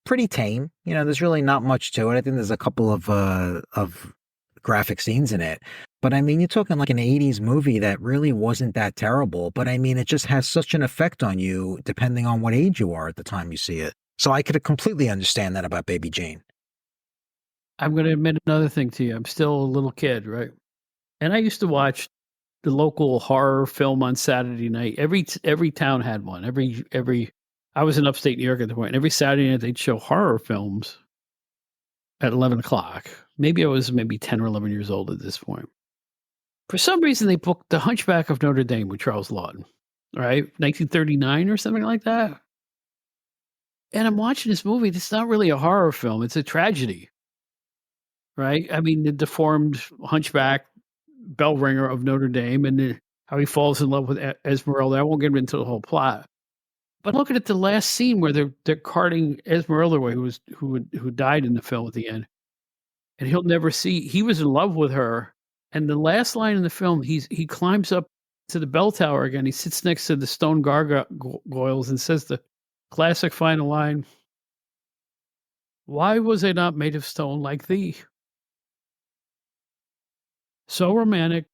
pretty tame. You know, there's really not much to it. I think there's a couple of graphic scenes in it. But I mean, you're talking like an 80s movie that really wasn't that terrible. But I mean, it just has such an effect on you depending on what age you are at the time you see it. So I could completely understand that about Baby Jane. I'm going to admit another thing to you. I'm still a little kid, right? And I used to watch the local horror film on Saturday night. Every town had one. I was in upstate New York at the point. Every Saturday night they'd show horror films at 11 o'clock. Maybe I was 10 or 11 years old at this point. For some reason, they booked The Hunchback of Notre Dame with Charles Lawton, right? 1939 or something like that. And I'm watching this movie. It's not really a horror film. It's a tragedy, right? I mean, the deformed hunchback bell ringer of Notre Dame and how he falls in love with Esmeralda. I won't get into the whole plot. But looking at the last scene where they're carting Esmeralda away, who died in the film at the end, and he'll never see. He was in love with her, and the last line in the film, he climbs up to the bell tower again. He sits next to the stone gargoyles and says the classic final line: "Why was I not made of stone like thee?" So romantic,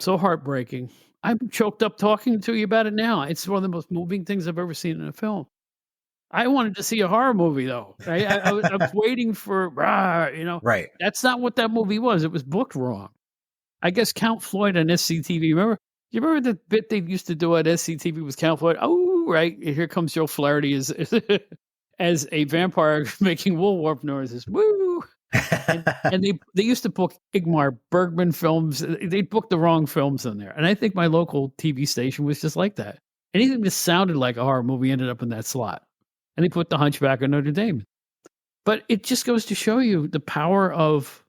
so heartbreaking. I'm choked up talking to you about it now. It's one of the most moving things I've ever seen in a film. I wanted to see a horror movie, though. Right? I was waiting for, Right. That's not what that movie was. It was booked wrong. I guess Count Floyd on SCTV. You remember the bit they used to do at SCTV with Count Floyd? Oh, right. Here comes Joe Flaherty as a vampire making wool warp noises. Woo! and they used to book Ingmar Bergman films. They'd book the wrong films in there. And I think my local TV station was just like that. Anything that sounded like a horror movie ended up in that slot. And they put The Hunchback of Notre Dame. But it just goes to show you the power of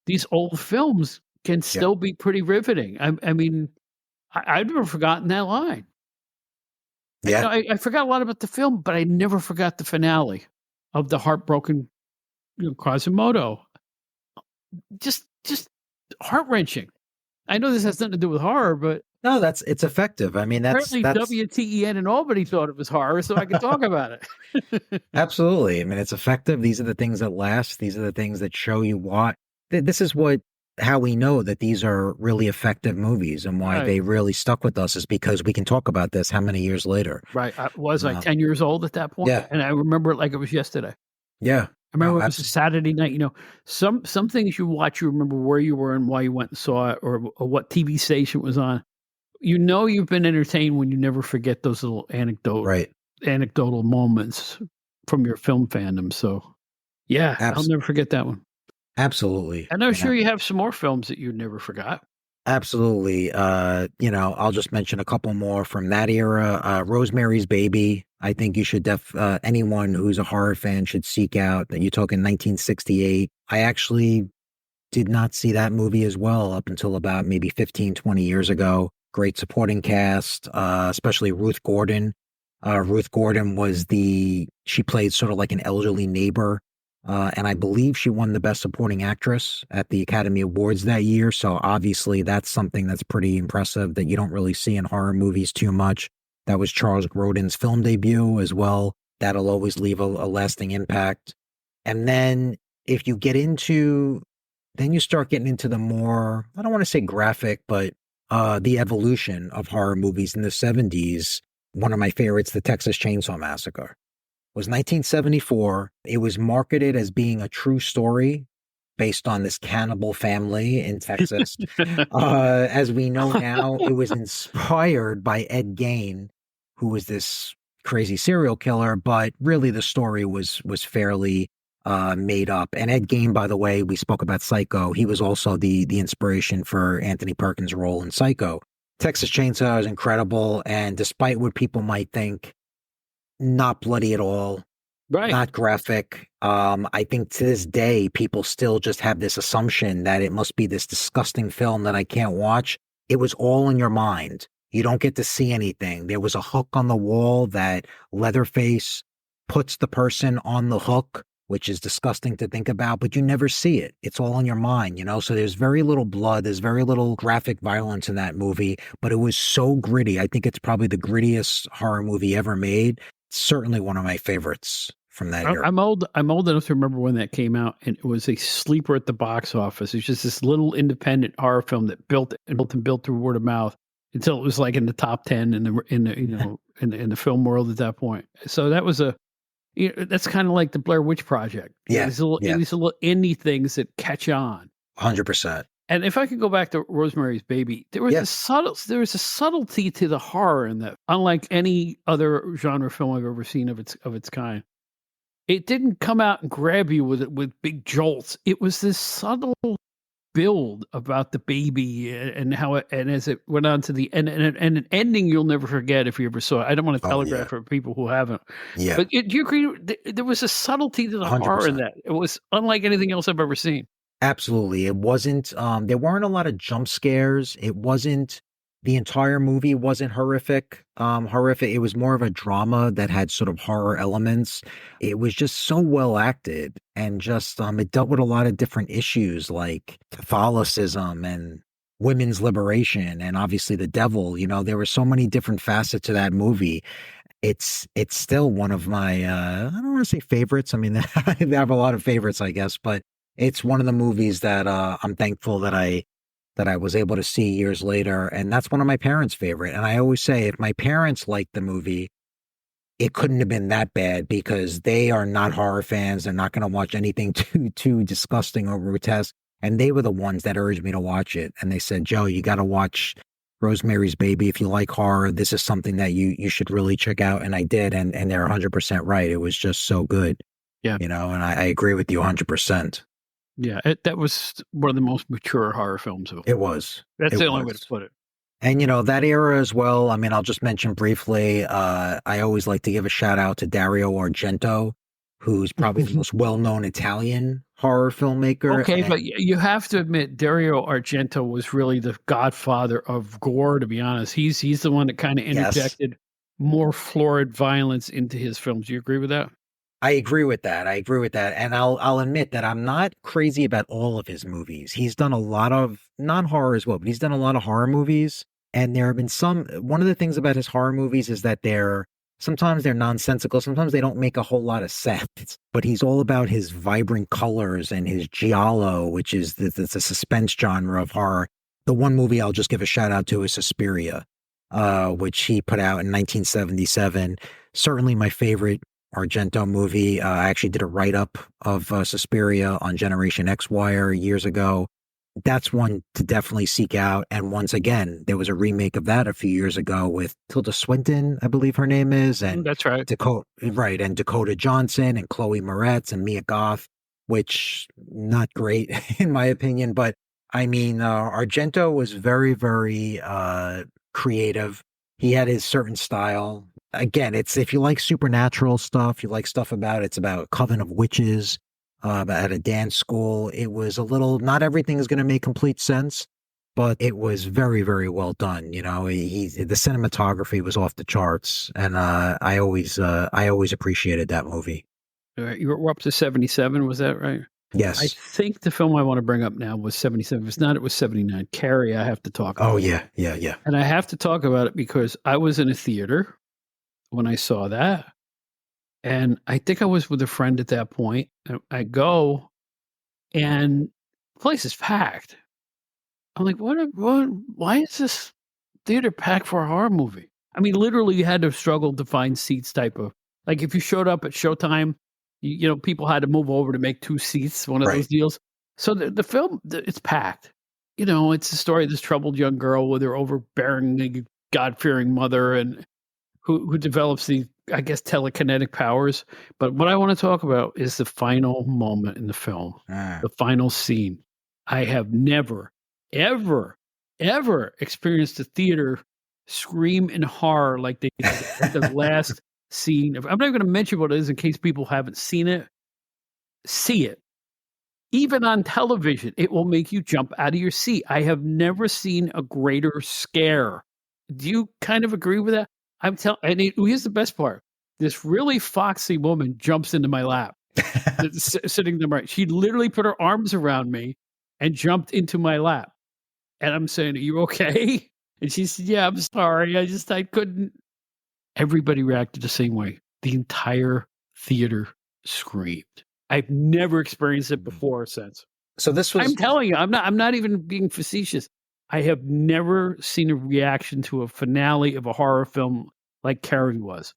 these old films can still be pretty riveting. I mean, I've never forgotten that line. Yeah. I forgot a lot about the film, but I never forgot the finale of the heartbroken Quasimodo. Just heart-wrenching. I know this has nothing to do with horror, but no, it's effective. I mean, that's WTEN in Albany thought it was horror, so I could talk about it. Absolutely. I mean, it's effective. These are the things that last. These are the things that show you what. This is how we know that these are really effective movies and why they really stuck with us is because we can talk about this how many years later. Right. I was like 10 years old at that point. Yeah. And I remember it like it was yesterday. Yeah. I remember it was a Saturday night. Some things you watch, you remember where you were and why you went and saw it or what TV station it was on. You've been entertained when you never forget those little anecdotal moments from your film fandom. So, yeah, I'll never forget that one. Absolutely. And I'm sure you have some more films that you never forgot. Absolutely. I'll just mention a couple more from that era. Rosemary's Baby. I think you should anyone who's a horror fan should seek out. That you're talking 1968. I actually did not see that movie as well up until about maybe 15, 20 years ago. Great supporting cast, especially Ruth Gordon. Ruth Gordon she played sort of like an elderly neighbor. And I believe she won the Best Supporting Actress at the Academy Awards that year. So obviously that's something that's pretty impressive that you don't really see in horror movies too much. That was Charles Grodin's film debut as well. That'll always leave a lasting impact. And then if you you start getting into the more, I don't want to say graphic, but the evolution of horror movies in the 70s. One of my favorites, the Texas Chainsaw Massacre. Was 1974. It was marketed as being a true story based on this cannibal family in Texas. As we know now, it was inspired by Ed Gein, who was this crazy serial killer, but really the story was fairly made up. And Ed Gein, by the way, we spoke about Psycho. He was also the inspiration for Anthony Perkins' role in Psycho. Texas Chainsaw is incredible, and despite what people might think, not bloody at all, right? Not graphic. I think to this day, people still just have this assumption that it must be this disgusting film that I can't watch. It was all in your mind. You don't get to see anything. There was a hook on the wall that Leatherface puts the person on the hook, which is disgusting to think about, but you never see it. It's all in your mind, So there's very little blood. There's very little graphic violence in that movie, but it was so gritty. I think it's probably the grittiest horror movie ever made. Certainly one of my favorites from that era. I'm old enough to remember when that came out, and it was a sleeper at the box office. It was just this little independent horror film that built through word of mouth until it was like in the top 10 in the in the film world at that point. So that was that's kind of like the Blair Witch Project. Yeah, These little indie things that catch on. 100%. And if I could go back to Rosemary's Baby, there was a subtlety to the horror in that, unlike any other genre film I've ever seen of its kind. It didn't come out and grab you with big jolts. It was this subtle build about the baby and how it, and as it went on to the end, and an ending you'll never forget if you ever saw it. I don't want to telegraph for people who haven't. Yeah. But do you agree? There was a subtlety to the 100%. horror in that. It was unlike anything else I've ever seen. Absolutely. It wasn't, there weren't a lot of jump scares. It wasn't, the entire movie wasn't horrific. It was more of a drama that had sort of horror elements. It was just so well acted, and just, it dealt with a lot of different issues like Catholicism and women's liberation, and obviously the devil. There were so many different facets to that movie. It's still one of my, I don't want to say favorites. I mean, I have a lot of favorites, I guess, but it's one of the movies that I'm thankful that I was able to see years later. And that's one of my parents' favorite. And I always say, if my parents liked the movie, it couldn't have been that bad, because they are not horror fans. They're not going to watch anything too disgusting or grotesque. And they were the ones that urged me to watch it. And they said, Joe, you got to watch Rosemary's Baby. If you like horror, this is something that you should really check out. And I did. And they're 100% right. It was just so good. Yeah. And I agree with you 100%. Yeah, that was one of the most mature horror films. It was. That's the only way to put it. And, that era as well. I mean, I'll just mention briefly, I always like to give a shout out to Dario Argento, who's probably the most well-known Italian horror filmmaker. Okay, but you have to admit, Dario Argento was really the godfather of gore, to be honest. He's the one that kind of interjected more florid violence into his films. Do you agree with that? I agree with that. And I'll admit that I'm not crazy about all of his movies. He's done a lot of non-horror as well, but he's done a lot of horror movies. And there have been one of the things about his horror movies is that sometimes they're nonsensical. Sometimes they don't make a whole lot of sense, but he's all about his vibrant colors and his giallo, which is the suspense genre of horror. The one movie I'll just give a shout out to is Suspiria, which he put out in 1977. Certainly my favorite Argento movie. I actually did a write-up of Suspiria on GenerationX Wire years ago. That's one to definitely seek out. And once again, there was a remake of that a few years ago with Tilda Swinton, I believe her name is, and that's right. Dakota Johnson and Chloe Moretz and Mia Goth, which not great in my opinion. But I mean, Argento was very, very creative. He had his certain style. Again, it's, if you like supernatural stuff, you like stuff it's about a coven of witches, at a dance school. It was a little, not everything is going to make complete sense, but it was very, very well done. The cinematography was off the charts, and I always appreciated that movie. All right, you were up to 77, was that right? Yes. I think the film I want to bring up now was 77. If it's not, it was 79. Carrie, I have to talk about. Oh, yeah. And I have to talk about it because I was in a theater when I saw that. And I think I was with a friend at that point. I go, and the place is packed. I'm like, why is this theater packed for a horror movie? I mean, literally, you had to struggle to find seats type of, like if you showed up at showtime, people had to move over to make 2 seats, one of those deals. So the film, it's packed. It's the story of this troubled young girl with her overbearing, God-fearing mother, and who develops the, I guess, telekinetic powers. But what I want to talk about is the final moment in the film, the final scene. I have never, ever, ever experienced a theater scream in horror like they did at the last scene. I'm not going to mention what it is in case people haven't seen it. See it. Even on television, it will make you jump out of your seat. I have never seen a greater scare. Do you kind of agree with that? Here's the best part. This really foxy woman jumps into my lap, sitting there. Right. She literally put her arms around me and jumped into my lap. And I'm saying, "Are you okay?" And she said, "Yeah, I'm sorry. I couldn't." Everybody reacted the same way. The entire theater screamed. I've never experienced it before or since. So this was. I'm telling you, I'm not even being facetious. I have never seen a reaction to a finale of a horror film like Carrie was.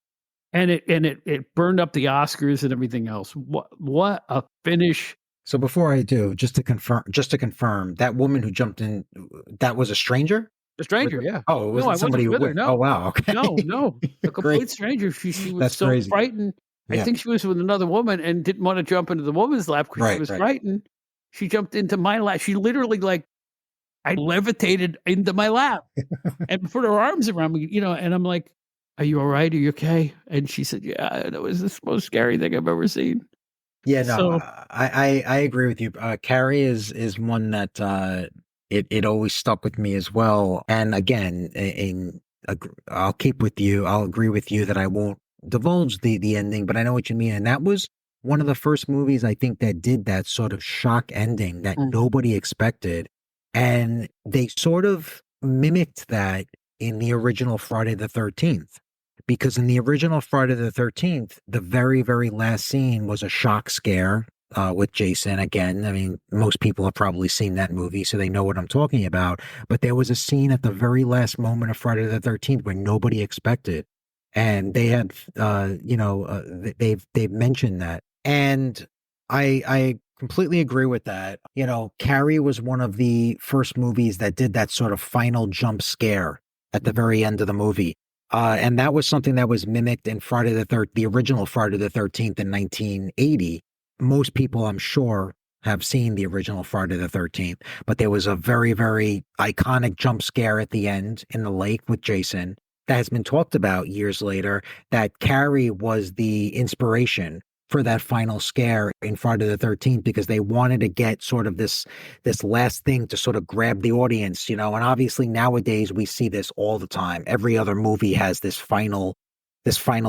And it burned up the Oscars and everything else. What a finish. So before I do, just to confirm, that woman who jumped in, that was a stranger? A stranger, yeah. Oh, it wasn't I somebody wasn't with her, no. Oh, wow. Okay. No. A complete stranger. She was That's so crazy. frightened. I think she was with another woman and didn't want to jump into the woman's lap because she was frightened. She jumped into my lap. She literally, like, I levitated into my lap and put her arms around me, and I'm like, "Are you all right? Are you okay?" And she said, "Yeah, that was the most scary thing I've ever seen." Yeah, no, I agree with you. Carrie is one that it always stuck with me as well. And again, I'll agree with you that I won't divulge the ending, but I know what you mean. And that was one of the first movies I think that did that sort of shock ending that nobody expected. And they sort of mimicked that in the original Friday the 13th. Because in the original Friday the 13th, the very, very last scene was a shock scare with Jason. Again, I mean, most people have probably seen that movie, so they know what I'm talking about. But there was a scene at the very last moment of Friday the 13th where nobody expected. And they had, they've mentioned that. And I completely agree with that. Carrie was one of the first movies that did that sort of final jump scare at the very end of the movie. And that was something that was mimicked in the original Friday the 13th in 1980. Most people, I'm sure, have seen the original Friday the 13th, but there was a very, very iconic jump scare at the end in the lake with Jason that has been talked about years later, that Carrie was the inspiration for that final scare in Friday the 13th, because they wanted to get sort of this last thing to sort of grab the audience, and obviously nowadays we see this all the time. Every other movie has this final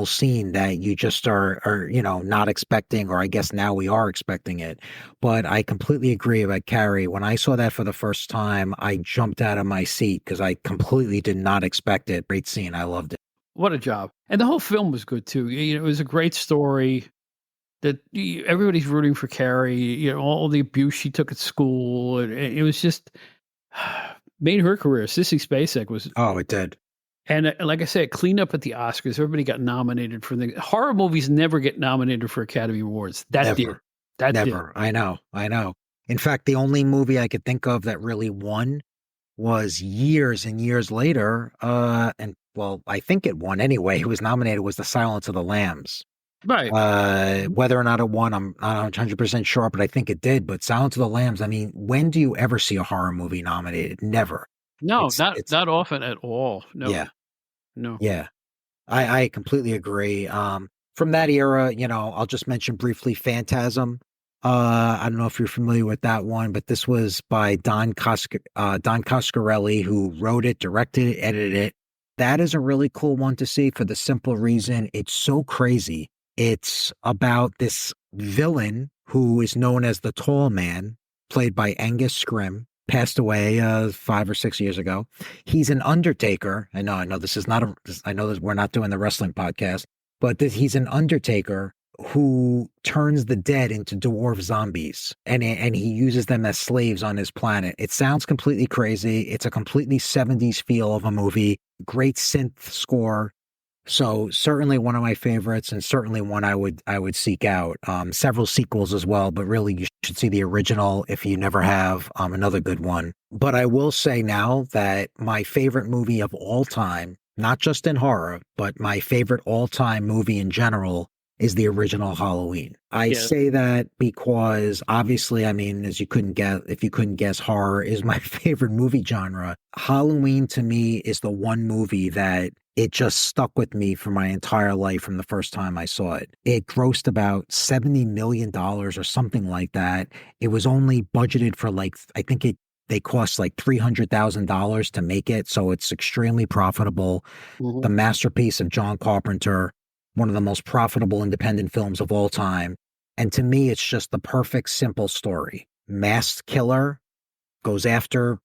scene that you just are not expecting, or I guess now we are expecting it. But I completely agree about Carrie. When I saw that for the first time, I jumped out of my seat because I completely did not expect it. Great scene. I loved it. What a job. And the whole film was good too. It was a great story. That everybody's rooting for Carrie, all the abuse she took at school. And it was just made her career. Sissy Spacek was. Oh, it did. And like I said, clean up at the Oscars. Everybody got nominated for the horror movies. Never get nominated for Academy Awards. That did. I know. In fact, the only movie I could think of that really won was years and years later. And well, I think it won anyway. Who was nominated was The Silence of the Lambs. Right. Whether or not it won, I'm not 100% sure, but I think it did. But Silence of the Lambs, I mean, when do you ever see a horror movie nominated? Never. No, not often at all. No. Yeah. No. Yeah. I completely agree. From that era, I'll just mention briefly Phantasm. I don't know if you're familiar with that one, but this was by Don Coscarelli, who wrote it, directed it, edited it. That is a really cool one to see for the simple reason it's so crazy. It's about this villain who is known as the Tall Man, played by Angus Scrimm, passed away 5 or 6 years ago. He's an undertaker. I know this is not I know that we're not doing the wrestling podcast, but he's an undertaker who turns the dead into dwarf zombies, and he uses them as slaves on his planet. It sounds completely crazy. It's a completely 70s feel of a movie. Great synth score. So certainly one of my favorites, and certainly one I would seek out. Several sequels as well, but really you should see the original if you never have. Another good one. But I will say now that my favorite movie of all time, not just in horror, but my favorite all-time movie in general, is the original Halloween. I say that because obviously, I mean, if you couldn't guess, horror is my favorite movie genre. Halloween to me is the one movie that it just stuck with me for my entire life from the first time I saw it. It grossed about $70 million or something like that. It was only budgeted for they cost like $300,000 to make it. So it's extremely profitable. Mm-hmm. The masterpiece of John Carpenter, one of the most profitable independent films of all time. And to me, it's just the perfect, simple story. Masked killer goes after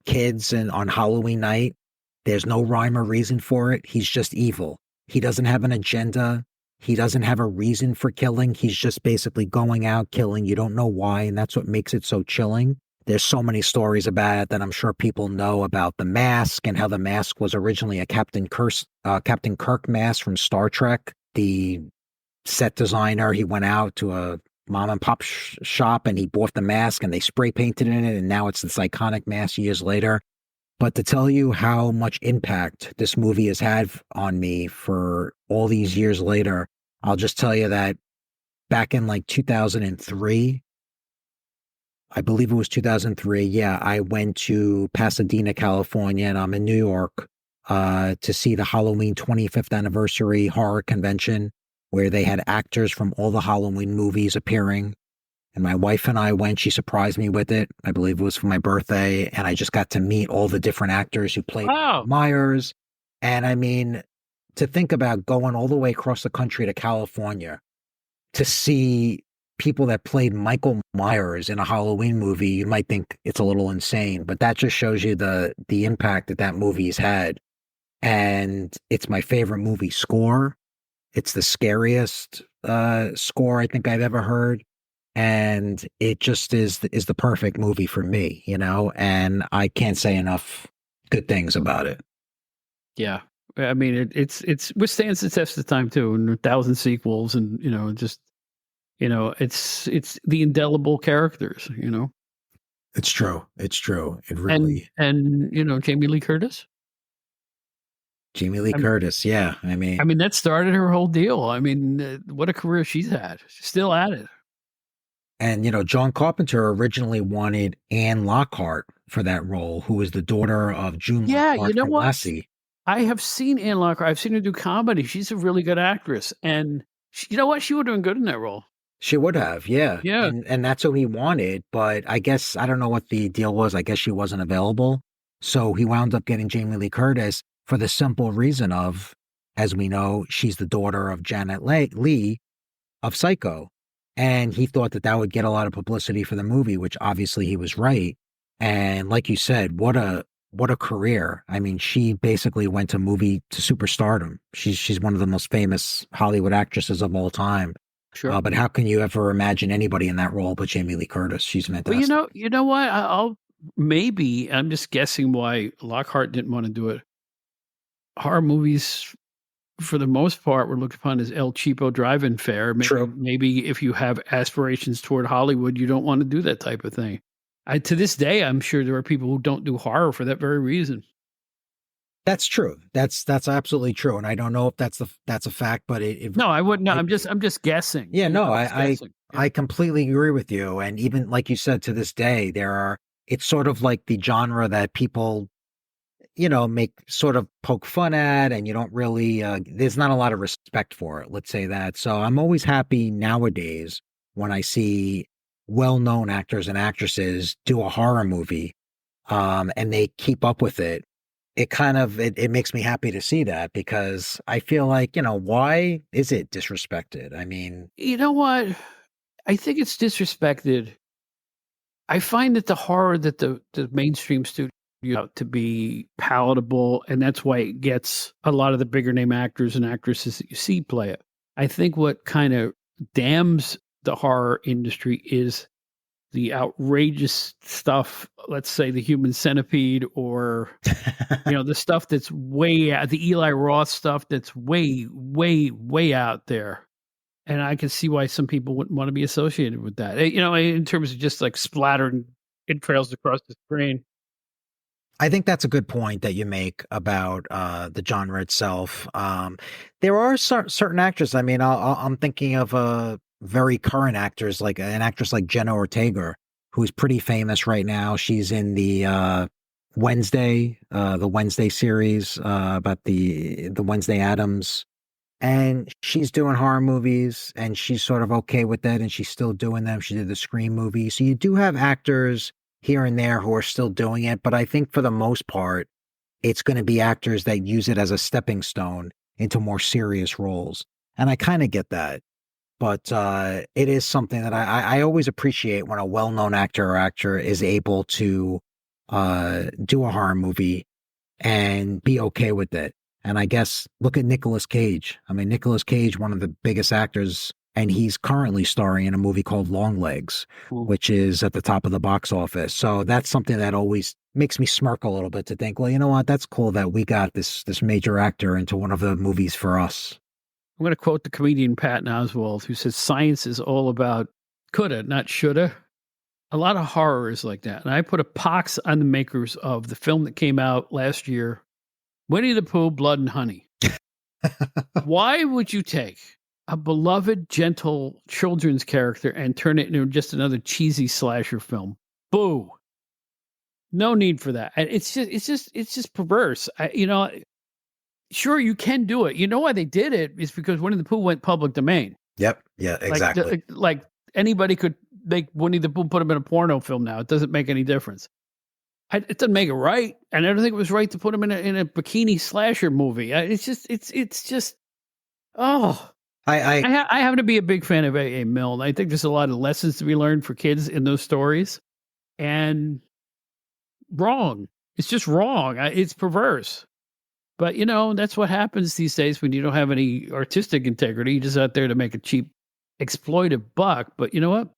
kids and on Halloween night. There's no rhyme or reason for it. He's just evil. He doesn't have an agenda. He doesn't have a reason for killing. He's just basically going out killing. You don't know why, and that's what makes it so chilling. There's so many stories about it that I'm sure people know about the mask and how the mask was originally a Captain Kirk mask from Star Trek. The set designer, he went out to a mom and pop shop and he bought the mask and they spray painted in it, and now it's this iconic mask years later. But to tell you how much impact this movie has had on me for all these years later, I'll just tell you that back in like 2003, I believe it was 2003. Yeah, I went to Pasadena, California, and I'm in New York to see the Halloween 25th anniversary horror convention where they had actors from all the Halloween movies appearing. And my wife and I went. She surprised me with it. I believe it was for my birthday. And I just got to meet all the different actors who played Myers. And I mean, to think about going all the way across the country to California to see people that played Michael Myers in a Halloween movie, you might think it's a little insane, but that just shows you the impact that that movie's had. And it's my favorite movie score. It's the scariest score I think I've ever heard. And it just is the perfect movie for me, you know, and I can't say enough good things about it. Yeah. I mean, it's withstands the test of time too, and 1,000 sequels, and just it's the indelible characters. It's true. It's true. It really and Jamie Lee Curtis. Jamie Lee Curtis, yeah. I mean, that started her whole deal. I mean, what a career she's had. She's still at it. And John Carpenter originally wanted Anne Lockhart for that role, who was the daughter of June Lockhart from Lassie. I have seen Anne Lockhart. I've seen her do comedy. She's a really good actress. And you know what? She would have been good in that role. She would have, yeah. Yeah. And that's who he wanted. But I guess, I don't know what the deal was. I guess she wasn't available. So he wound up getting Jamie Lee Curtis for the simple reason of, as we know, she's the daughter of Janet Leigh of Psycho. And he thought that would get a lot of publicity for the movie, which obviously he was right. And like you said, what a career. I mean, she basically went to superstardom. She's one of the most famous Hollywood actresses of all time. Sure. But how can you ever imagine anybody in that role but Jamie Lee Curtis? She's fantastic. Well, you know what? I'm just guessing why Lockhart didn't want to do it. Horror movies, for the most part, were looked upon as El Cheapo drive-in fare. True. Maybe if you have aspirations toward Hollywood, you don't want to do that type of thing. To this day, I'm sure there are people who don't do horror for that very reason. That's true. That's absolutely true. And I don't know if that's a fact, but no, I wouldn't. No, I'm just guessing. Yeah, no, I completely agree with you. And even like you said, to this day, it's sort of like the genre that people, make sort of poke fun at, and you don't really, there's not a lot of respect for it. Let's say that. So I'm always happy nowadays when I see well-known actors and actresses do a horror movie, and they keep up with it. It makes me happy to see that, because I feel like, why is it disrespected? I mean, you know what? I think it's disrespected. I find that the horror that the mainstream studio to be palatable, and that's why it gets a lot of the bigger name actors and actresses that you see play it. I think what kind of damns the horror industry is the outrageous stuff, let's say the Human Centipede, or the stuff that's way out, the Eli Roth stuff that's way, way, way out there. And I can see why some people wouldn't want to be associated with that. In terms of just like splattering entrails across the screen. I think that's a good point that you make about the genre itself. There are certain actors. I mean, I'm thinking of very current actors, like an actress like Jenna Ortega, who's pretty famous right now. She's in the Wednesday series about the Wednesday Addams, and she's doing horror movies, and she's sort of okay with that, and she's still doing them. She did the Scream movie. So you do have actors here and there who are still doing it, but I think for the most part, it's going to be actors that use it as a stepping stone into more serious roles. And I kind of get that. But it is something that I always appreciate when a well-known actor or actor is able to do a horror movie and be okay with it. And I guess look at Nicolas Cage. I mean, Nicolas Cage, one of the biggest actors, and he's currently starring in a movie called Longlegs, which is at the top of the box office. So that's something that always makes me smirk a little bit to think, well, you know what? That's cool that we got this major actor into one of the movies for us. I'm going to quote the comedian Patton Oswalt, who says science is all about coulda, not shoulda. A lot of horror is like that. And I put a pox on the makers of the film that came out last year, Winnie the Pooh, Blood and Honey. Why would you take a beloved, gentle children's character and turn it into just another cheesy slasher film? Boo. No need for that. It's just perverse. Sure, you can do it. You know why they did it is because Winnie the Pooh went public domain. Yep. Yeah, exactly. Like anybody could make Winnie the Pooh, put him in a porno film now. It doesn't make any difference. It doesn't make it right. And I don't think it was right to put him in a bikini slasher movie. It's just, oh. I happen to be a big fan of A.A. Milne. I think there's a lot of lessons to be learned for kids in those stories. And wrong. It's just wrong. It's perverse. But, that's what happens these days when you don't have any artistic integrity. You're just out there to make a cheap, exploitive buck. But you know what?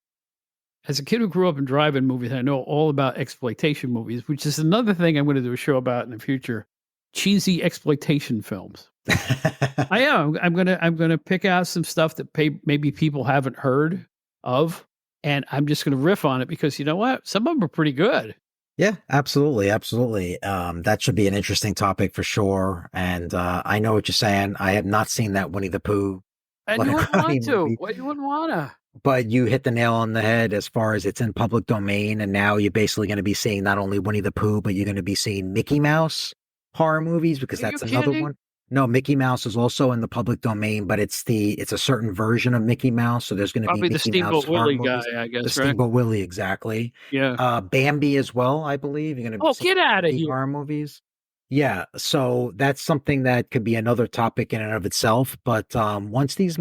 As a kid who grew up in drive-in movies, I know all about exploitation movies, which is another thing I'm going to do a show about in the future. Cheesy exploitation films. I am. I'm gonna pick out some stuff that maybe people haven't heard of, and I'm just going to riff on it because you know what? Some of them are pretty good. Yeah, absolutely. That should be an interesting topic for sure. And I know what you're saying. I have not seen that Winnie the Pooh. And you wouldn't want to. Well, you wouldn't want to. But you hit the nail on the head as far as it's in public domain. And now you're basically going to be seeing not only Winnie the Pooh, but you're going to be seeing Mickey Mouse horror movies because that's another one. No, Mickey Mouse is also in the public domain, but it's a certain version of Mickey Mouse. So there's going to be Mickey the Steamboat Willie guy, I guess. The Steamboat Willie, exactly. Yeah. Bambi as well, I believe. You're going to get out of here. Horror movies. Yeah, so that's something that could be another topic in and of itself. But once these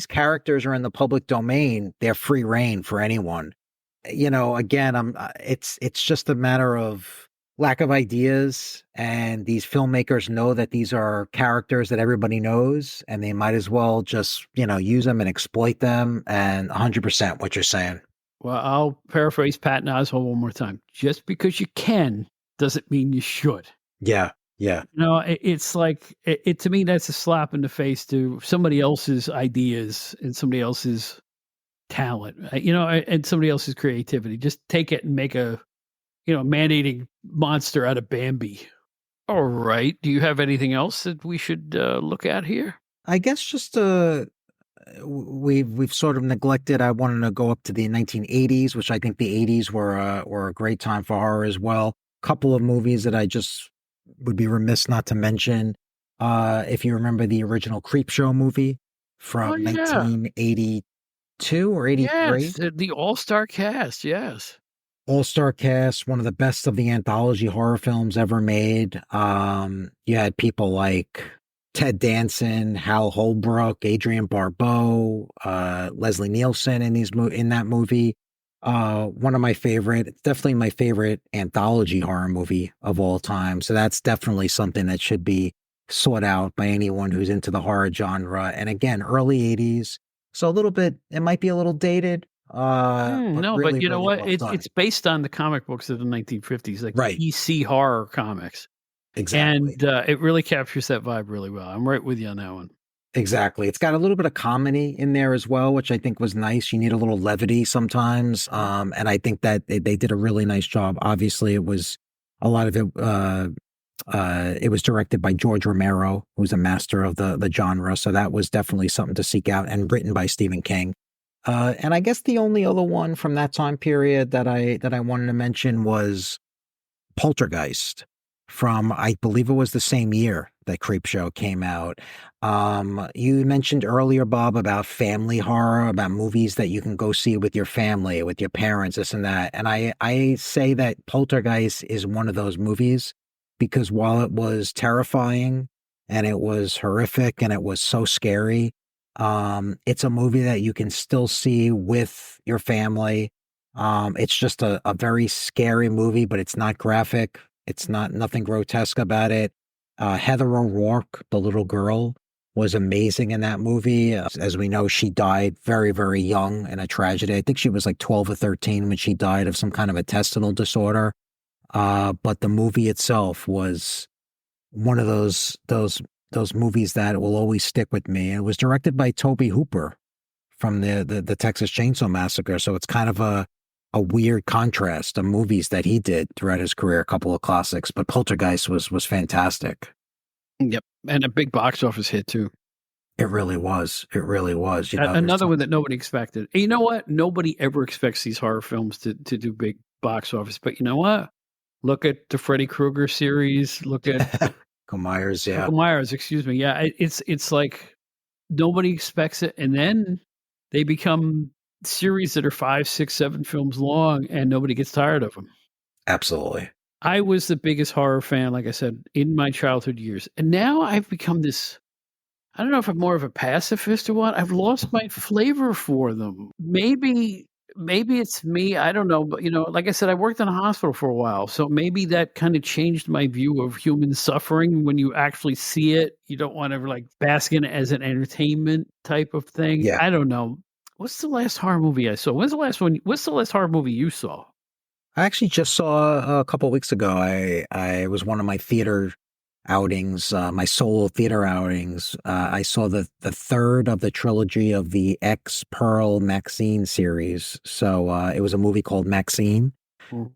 characters are in the public domain, they're free reign for anyone. Again, it's just a matter of lack of ideas, and these filmmakers know that these are characters that everybody knows, and they might as well just use them and exploit them. And 100% what you're saying. Well, I'll paraphrase Patton Oswalt one more time. Just because you can doesn't mean you should. Yeah. It's like to me that's a slap in the face to somebody else's ideas and somebody else's talent, and somebody else's creativity. Just take it and make a man-eating monster out of Bambi. All right. Do you have anything else that we should look at here? I guess just we've sort of neglected. I wanted to go up to the 1980s, which I think the 80s were a great time for horror as well. Couple of movies that I just would be remiss not to mention. If you remember the original Creepshow movie from 1982 or 83. Yes, the all-star cast, yes. All-star cast, one of the best of the anthology horror films ever made. You had people like Ted Danson, Hal Holbrook, Adrienne Barbeau, Leslie Nielsen in that movie. One of my favorite, it's definitely my favorite anthology horror movie of all time. So that's definitely something that should be sought out by anyone who's into the horror genre. And again, early 80s. So it might be a little dated. But you know what? It's based on the comic books of the 1950s, like EC horror comics. Exactly. And it really captures that vibe really well. I'm right with you on that one. Exactly. It's got a little bit of comedy in there as well, which I think was nice. You need a little levity sometimes. And I think that they did a really nice job. Obviously, it was a lot of it. It was directed by George Romero, who's a master of the genre. So that was definitely something to seek out, and written by Stephen King. And I guess the only other one from that time period that I wanted to mention was Poltergeist. From, I believe it was the same year that Creepshow came out. You mentioned earlier, Bob, about family horror, about movies that you can go see with your family, with your parents, this and that. And I say that Poltergeist is one of those movies because while it was terrifying and it was horrific and it was so scary, it's a movie that you can still see with your family. It's just a very scary movie, but it's not graphic. It's nothing grotesque about it. Heather O'Rourke, the little girl, was amazing in that movie. As we know, she died very, very young in a tragedy. I think she was like 12 or 13 when she died of some kind of intestinal disorder. But the movie itself was one of those movies that will always stick with me. And it was directed by Tobe Hooper from the Texas Chainsaw Massacre. So it's kind of a weird contrast of movies that he did throughout his career, a couple of classics, but Poltergeist was fantastic. Yep. And a big box office hit too. It really was. It really was. You know, another one that nobody expected. And you know what? Nobody ever expects these horror films to do big box office. But you know what? Look at the Freddy Krueger series. Look at Michael Myers. Yeah. Michael Myers, excuse me. Yeah. It's like nobody expects it. And then they become series that are 5, 6, 7 films long and nobody gets tired of them. Absolutely. I was the biggest horror fan, like I said, in my childhood years. And now I've become this, I don't know if I'm more of a pacifist or what. I've lost my flavor for them. Maybe it's me. I don't know. But, like I said, I worked in a hospital for a while. So maybe that kind of changed my view of human suffering. When you actually see it, you don't want to like bask in it as an entertainment type of thing. Yeah. I don't know. What's the last horror movie I saw? What's the last horror movie you saw? I actually just saw a couple of weeks ago. I was one of my theater outings, my solo theater outings. I saw the third of the trilogy of the X Pearl Maxine series. So it was a movie called Maxine.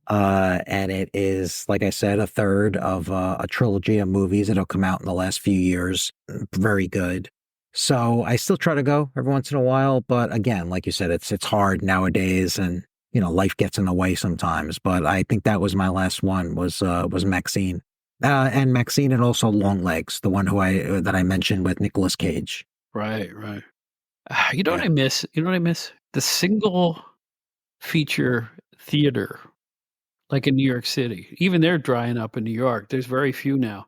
And it is, like I said, a third of a trilogy of movies that'll come out in the last few years. Very good. So I still try to go every once in a while, but again, like you said, it's hard nowadays, and life gets in the way sometimes. But I think that was my last one was Maxine, and Maxine, and also Longlegs, the one that I mentioned with Nicolas Cage. Right. You know what I miss? The single feature theater, like in New York City. Even they're drying up in New York. There's very few now.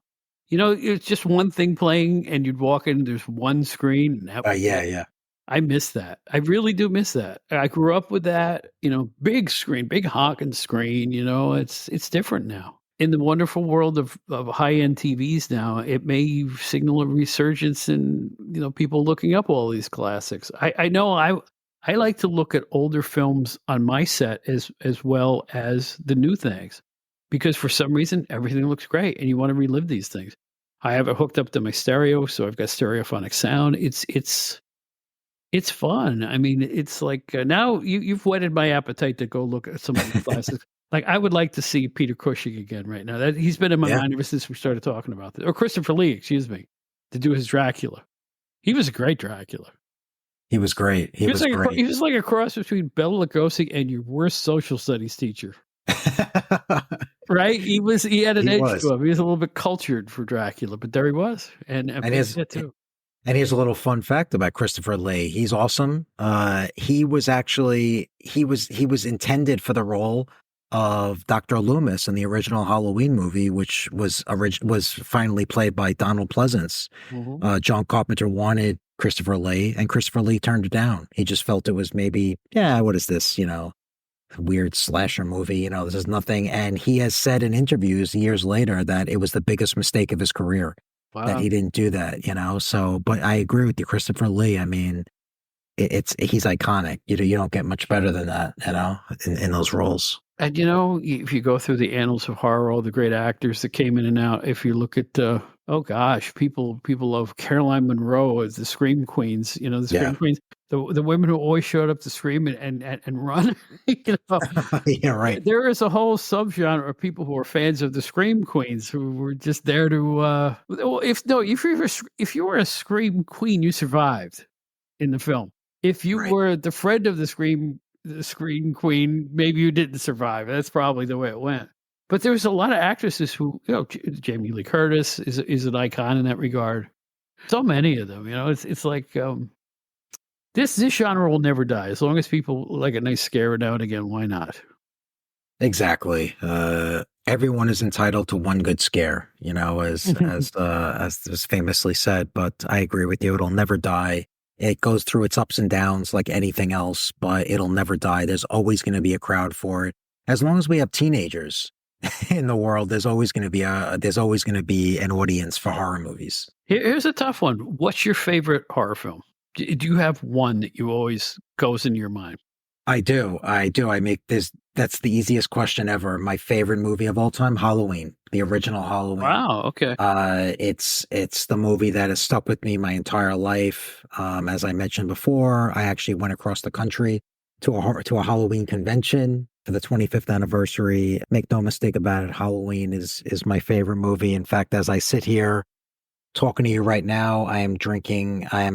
It's just one thing playing, and you'd walk in, there's one screen. And that was yeah. I miss that. I really do miss that. I grew up with that, big screen, big honking screen. It's different now. In the wonderful world of high-end TVs now, it may signal a resurgence in, people looking up all these classics. I know I like to look at older films on my set as well as the new things, because for some reason everything looks great and you want to relive these things. I have it hooked up to my stereo, so I've got stereophonic sound. It's fun. I mean, it's like now you've whetted my appetite to go look at some of the classics. Like I would like to see Peter Cushing again right now. That he's been in my mind ever since we started talking about this. Or Christopher Lee, excuse me, to do his Dracula. He was a great Dracula. He was great. He was great. He was like a cross between Bela Lugosi and your worst social studies teacher. Right? He had an edge to him. He was a little bit cultured for Dracula, but there he was. And too. And here's a little fun fact about Christopher Lee. He's awesome. He was intended for the role of Dr. Loomis in the original Halloween movie, which was finally played by Donald Pleasance. Mm-hmm. John Carpenter wanted Christopher Lee, and Christopher Lee turned it down. He just felt it was maybe, what is this, weird slasher movie, this is nothing. And he has said in interviews years later that it was the biggest mistake of his career. Wow. That he didn't do that, So, but I agree with you, Christopher Lee. I mean, he's iconic. You don't get much better than that, in those roles. And if you go through the annals of horror, all the great actors that came in and out. If you look at people love Caroline Munro as the Scream Queens. The Scream Queens, the women who always showed up to scream and run. Yeah, right. There is a whole subgenre of people who are fans of the Scream Queens who were just there to. If you were a Scream Queen, you survived in the film. If you were the friend of the Scream Queen, maybe you didn't survive. That's probably the way it went. But there's a lot of actresses who, Jamie Lee Curtis is an icon in that regard. So many of them, it's like this genre will never die as long as people like a nice scare now and again. Why not? Exactly. Everyone is entitled to one good scare, as was famously said. But I agree with you; it'll never die. It goes through its ups and downs like anything else, but it'll never die. There's always going to be a crowd for it. As long as we have teenagers in the world, there's always going to be an audience for horror movies. Here's a tough one. What's your favorite horror film? Do you have one that you always goes into your mind? I do. I make this. That's the easiest question ever. My favorite movie of all time, Halloween, the original Halloween. Wow. Okay. It's the movie that has stuck with me my entire life. As I mentioned before, I actually went across the country to a Halloween convention for the 25th anniversary. Make no mistake about it, Halloween is my favorite movie. In fact, as I sit here talking to you right now, I am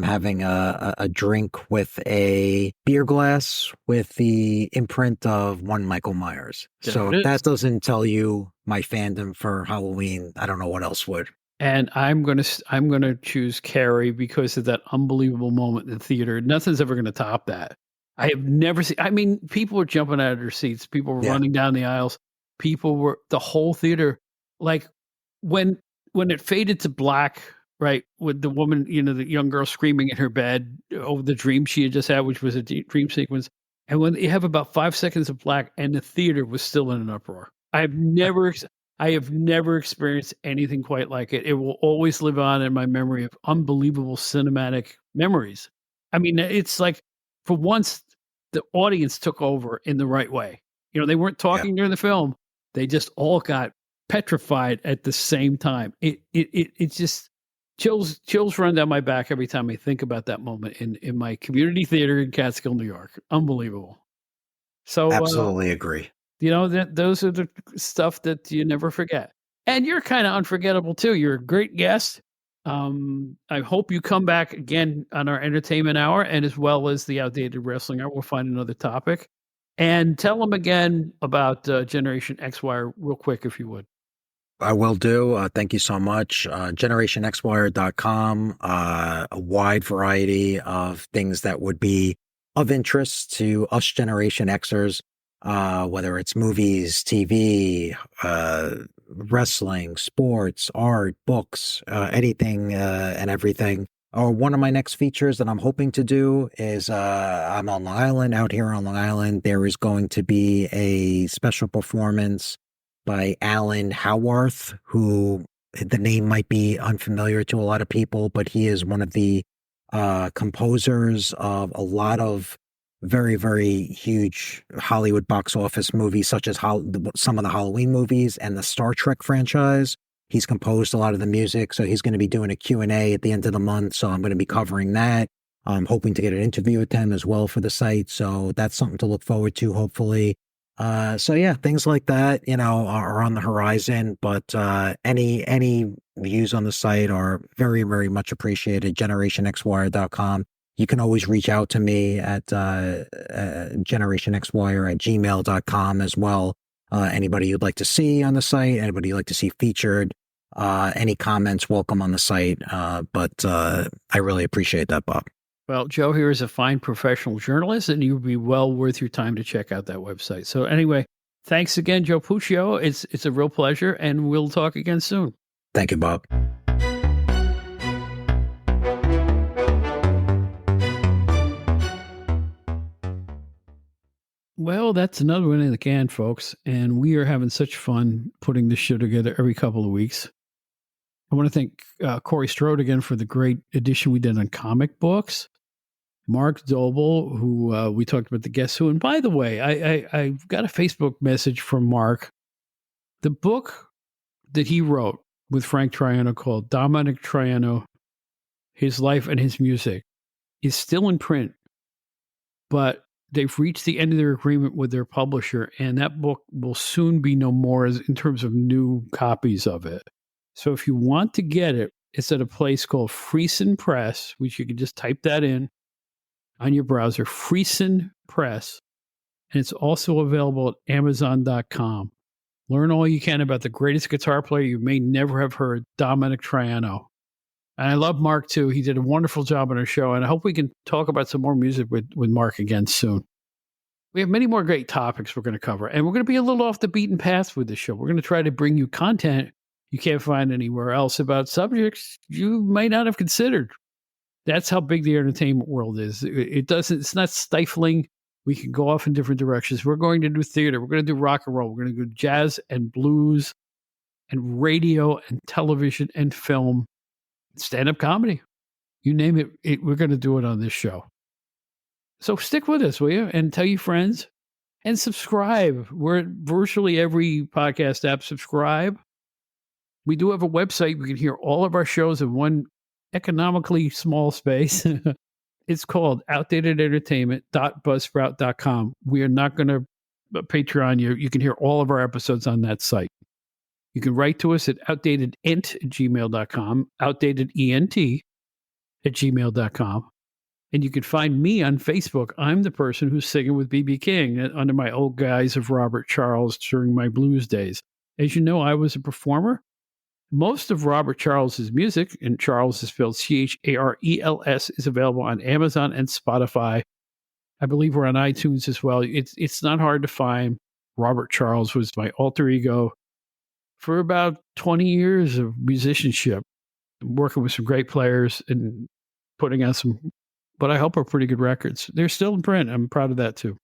having a drink with a beer glass with the imprint of one Michael Myers. So if that doesn't tell you my fandom for Halloween, I don't know what else would. And I'm gonna choose Carrie because of that unbelievable moment in the theater. Nothing's ever gonna top that. I have never seen. I mean, people were jumping out of their seats. People were running down the aisles. The whole theater, like when it faded to black, right, with the woman, the young girl screaming in her bed over the dream she had just had, which was a dream sequence. And when you have about 5 seconds of black and the theater was still in an uproar. I have never experienced anything quite like it. It will always live on in my memory of unbelievable cinematic memories. I mean, it's like for once the audience took over in the right way. They weren't talking during the film. They just all got petrified at the same time. It just chills run down my back every time I think about that moment in my community theater in Catskill, New York. Unbelievable. So absolutely agree. Those are the stuff that you never forget. And you're kind of unforgettable too. You're a great guest. I hope you come back again on our entertainment hour, and as well as the outdated wrestling hour. We'll find another topic. And tell them again about GenerationX Wire real quick, if you would. I will do. Thank you so much. GenerationXWire.com, a wide variety of things that would be of interest to us Generation Xers, whether it's movies, TV, wrestling, sports, art, books, anything and everything. One of my next features that I'm hoping to do is I'm on Long Island, out here on Long Island. There is going to be a special performance by Alan Howarth, who the name might be unfamiliar to a lot of people, but he is one of the composers of a lot of very, very huge Hollywood box office movies, such as some of the Halloween movies and the Star Trek franchise. He's composed a lot of the music, so he's going to be doing a Q&A at the end of the month, so I'm going to be covering that. I'm hoping to get an interview with him as well for the site, so that's something to look forward to, hopefully. So yeah, things like that, are on the horizon, but any views on the site are very, very much appreciated. GenerationXWire.com. You can always reach out to me at GenerationXWire@gmail.com as well. Anybody you'd like to see on the site, anybody you'd like to see featured, any comments, welcome on the site. But I really appreciate that, Bob. Well, Joe here is a fine professional journalist, and you'd be well worth your time to check out that website. So anyway, thanks again, Joe Puccio. It's a real pleasure, and we'll talk again soon. Thank you, Bob. Well, that's another one in the can, folks, and we are having such fun putting this show together every couple of weeks. I want to thank Corey Strode again for the great edition we did on comic books. Mark Doble, who we talked about the Guess Who. And by the way, I got a Facebook message from Mark. The book that he wrote with Frank Triano called Dominic Triano, His Life and His Music is still in print, but they've reached the end of their agreement with their publisher, and that book will soon be no more in terms of new copies of it. So if you want to get it, it's at a place called Friesen Press, which you can just type that in on your browser, Friesen Press. And it's also available at Amazon.com. Learn all you can about the greatest guitar player you may never have heard, Dominic Triano. And I love Mark, too. He did a wonderful job on our show, and I hope we can talk about some more music with Mark again soon. We have many more great topics we're going to cover, and we're going to be a little off the beaten path with this show. We're going to try to bring you content you can't find anywhere else about subjects you might not have considered. That's how big the entertainment world is. It's not stifling We can go off in different directions. We're going to do theater. We're going to do rock and roll. We're going to do jazz and blues and radio and television and film, stand-up comedy. You name it, we're going to do it on this show. So stick with us, will you? And tell your friends and subscribe. We're at virtually every podcast app. Subscribe. We do have a website. We can hear all of our shows in one economically small space. It's called outdatedentertainment.buzzsprout.com. We are not going to Patreon you. You can hear all of our episodes on that site. You can write to us at outdatedent@gmail.com, outdatedent@gmail.com. And you can find me on Facebook. I'm the person who's singing with B.B. King under my old guise of Robert Charles during my blues days. As you know, I was a performer. Most of Robert Charles's music, and Charles is spelled Charles, is available on Amazon and Spotify. I believe we're on iTunes as well. It's not hard to find. Robert Charles was my alter ego for about 20 years of musicianship, working with some great players and putting out some, what I hope are pretty good records. They're still in print. I'm proud of that too.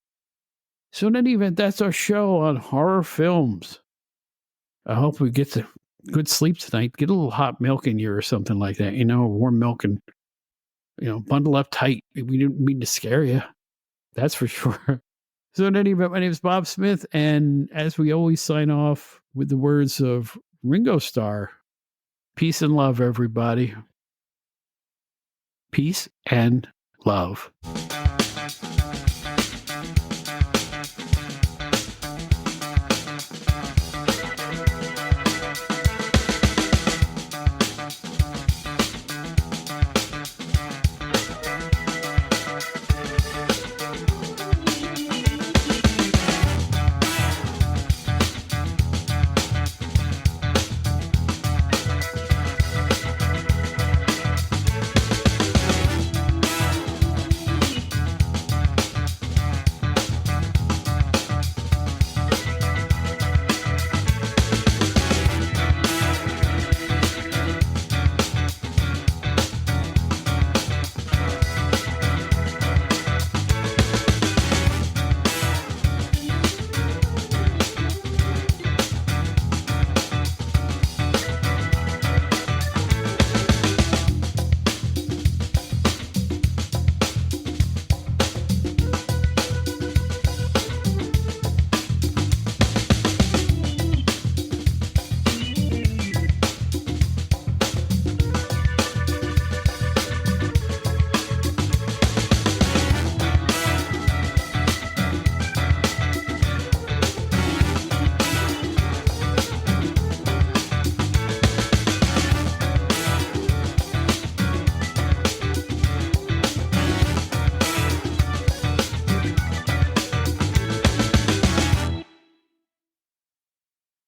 So in any event, that's our show on horror films. I hope we get to good sleep tonight. Get a little hot milk in you or something like that, warm milk, and, bundle up tight. We didn't mean to scare you. That's for sure. So in any event, my name is Bob Smith. And as we always sign off with the words of Ringo Starr, peace and love, everybody. Peace and love.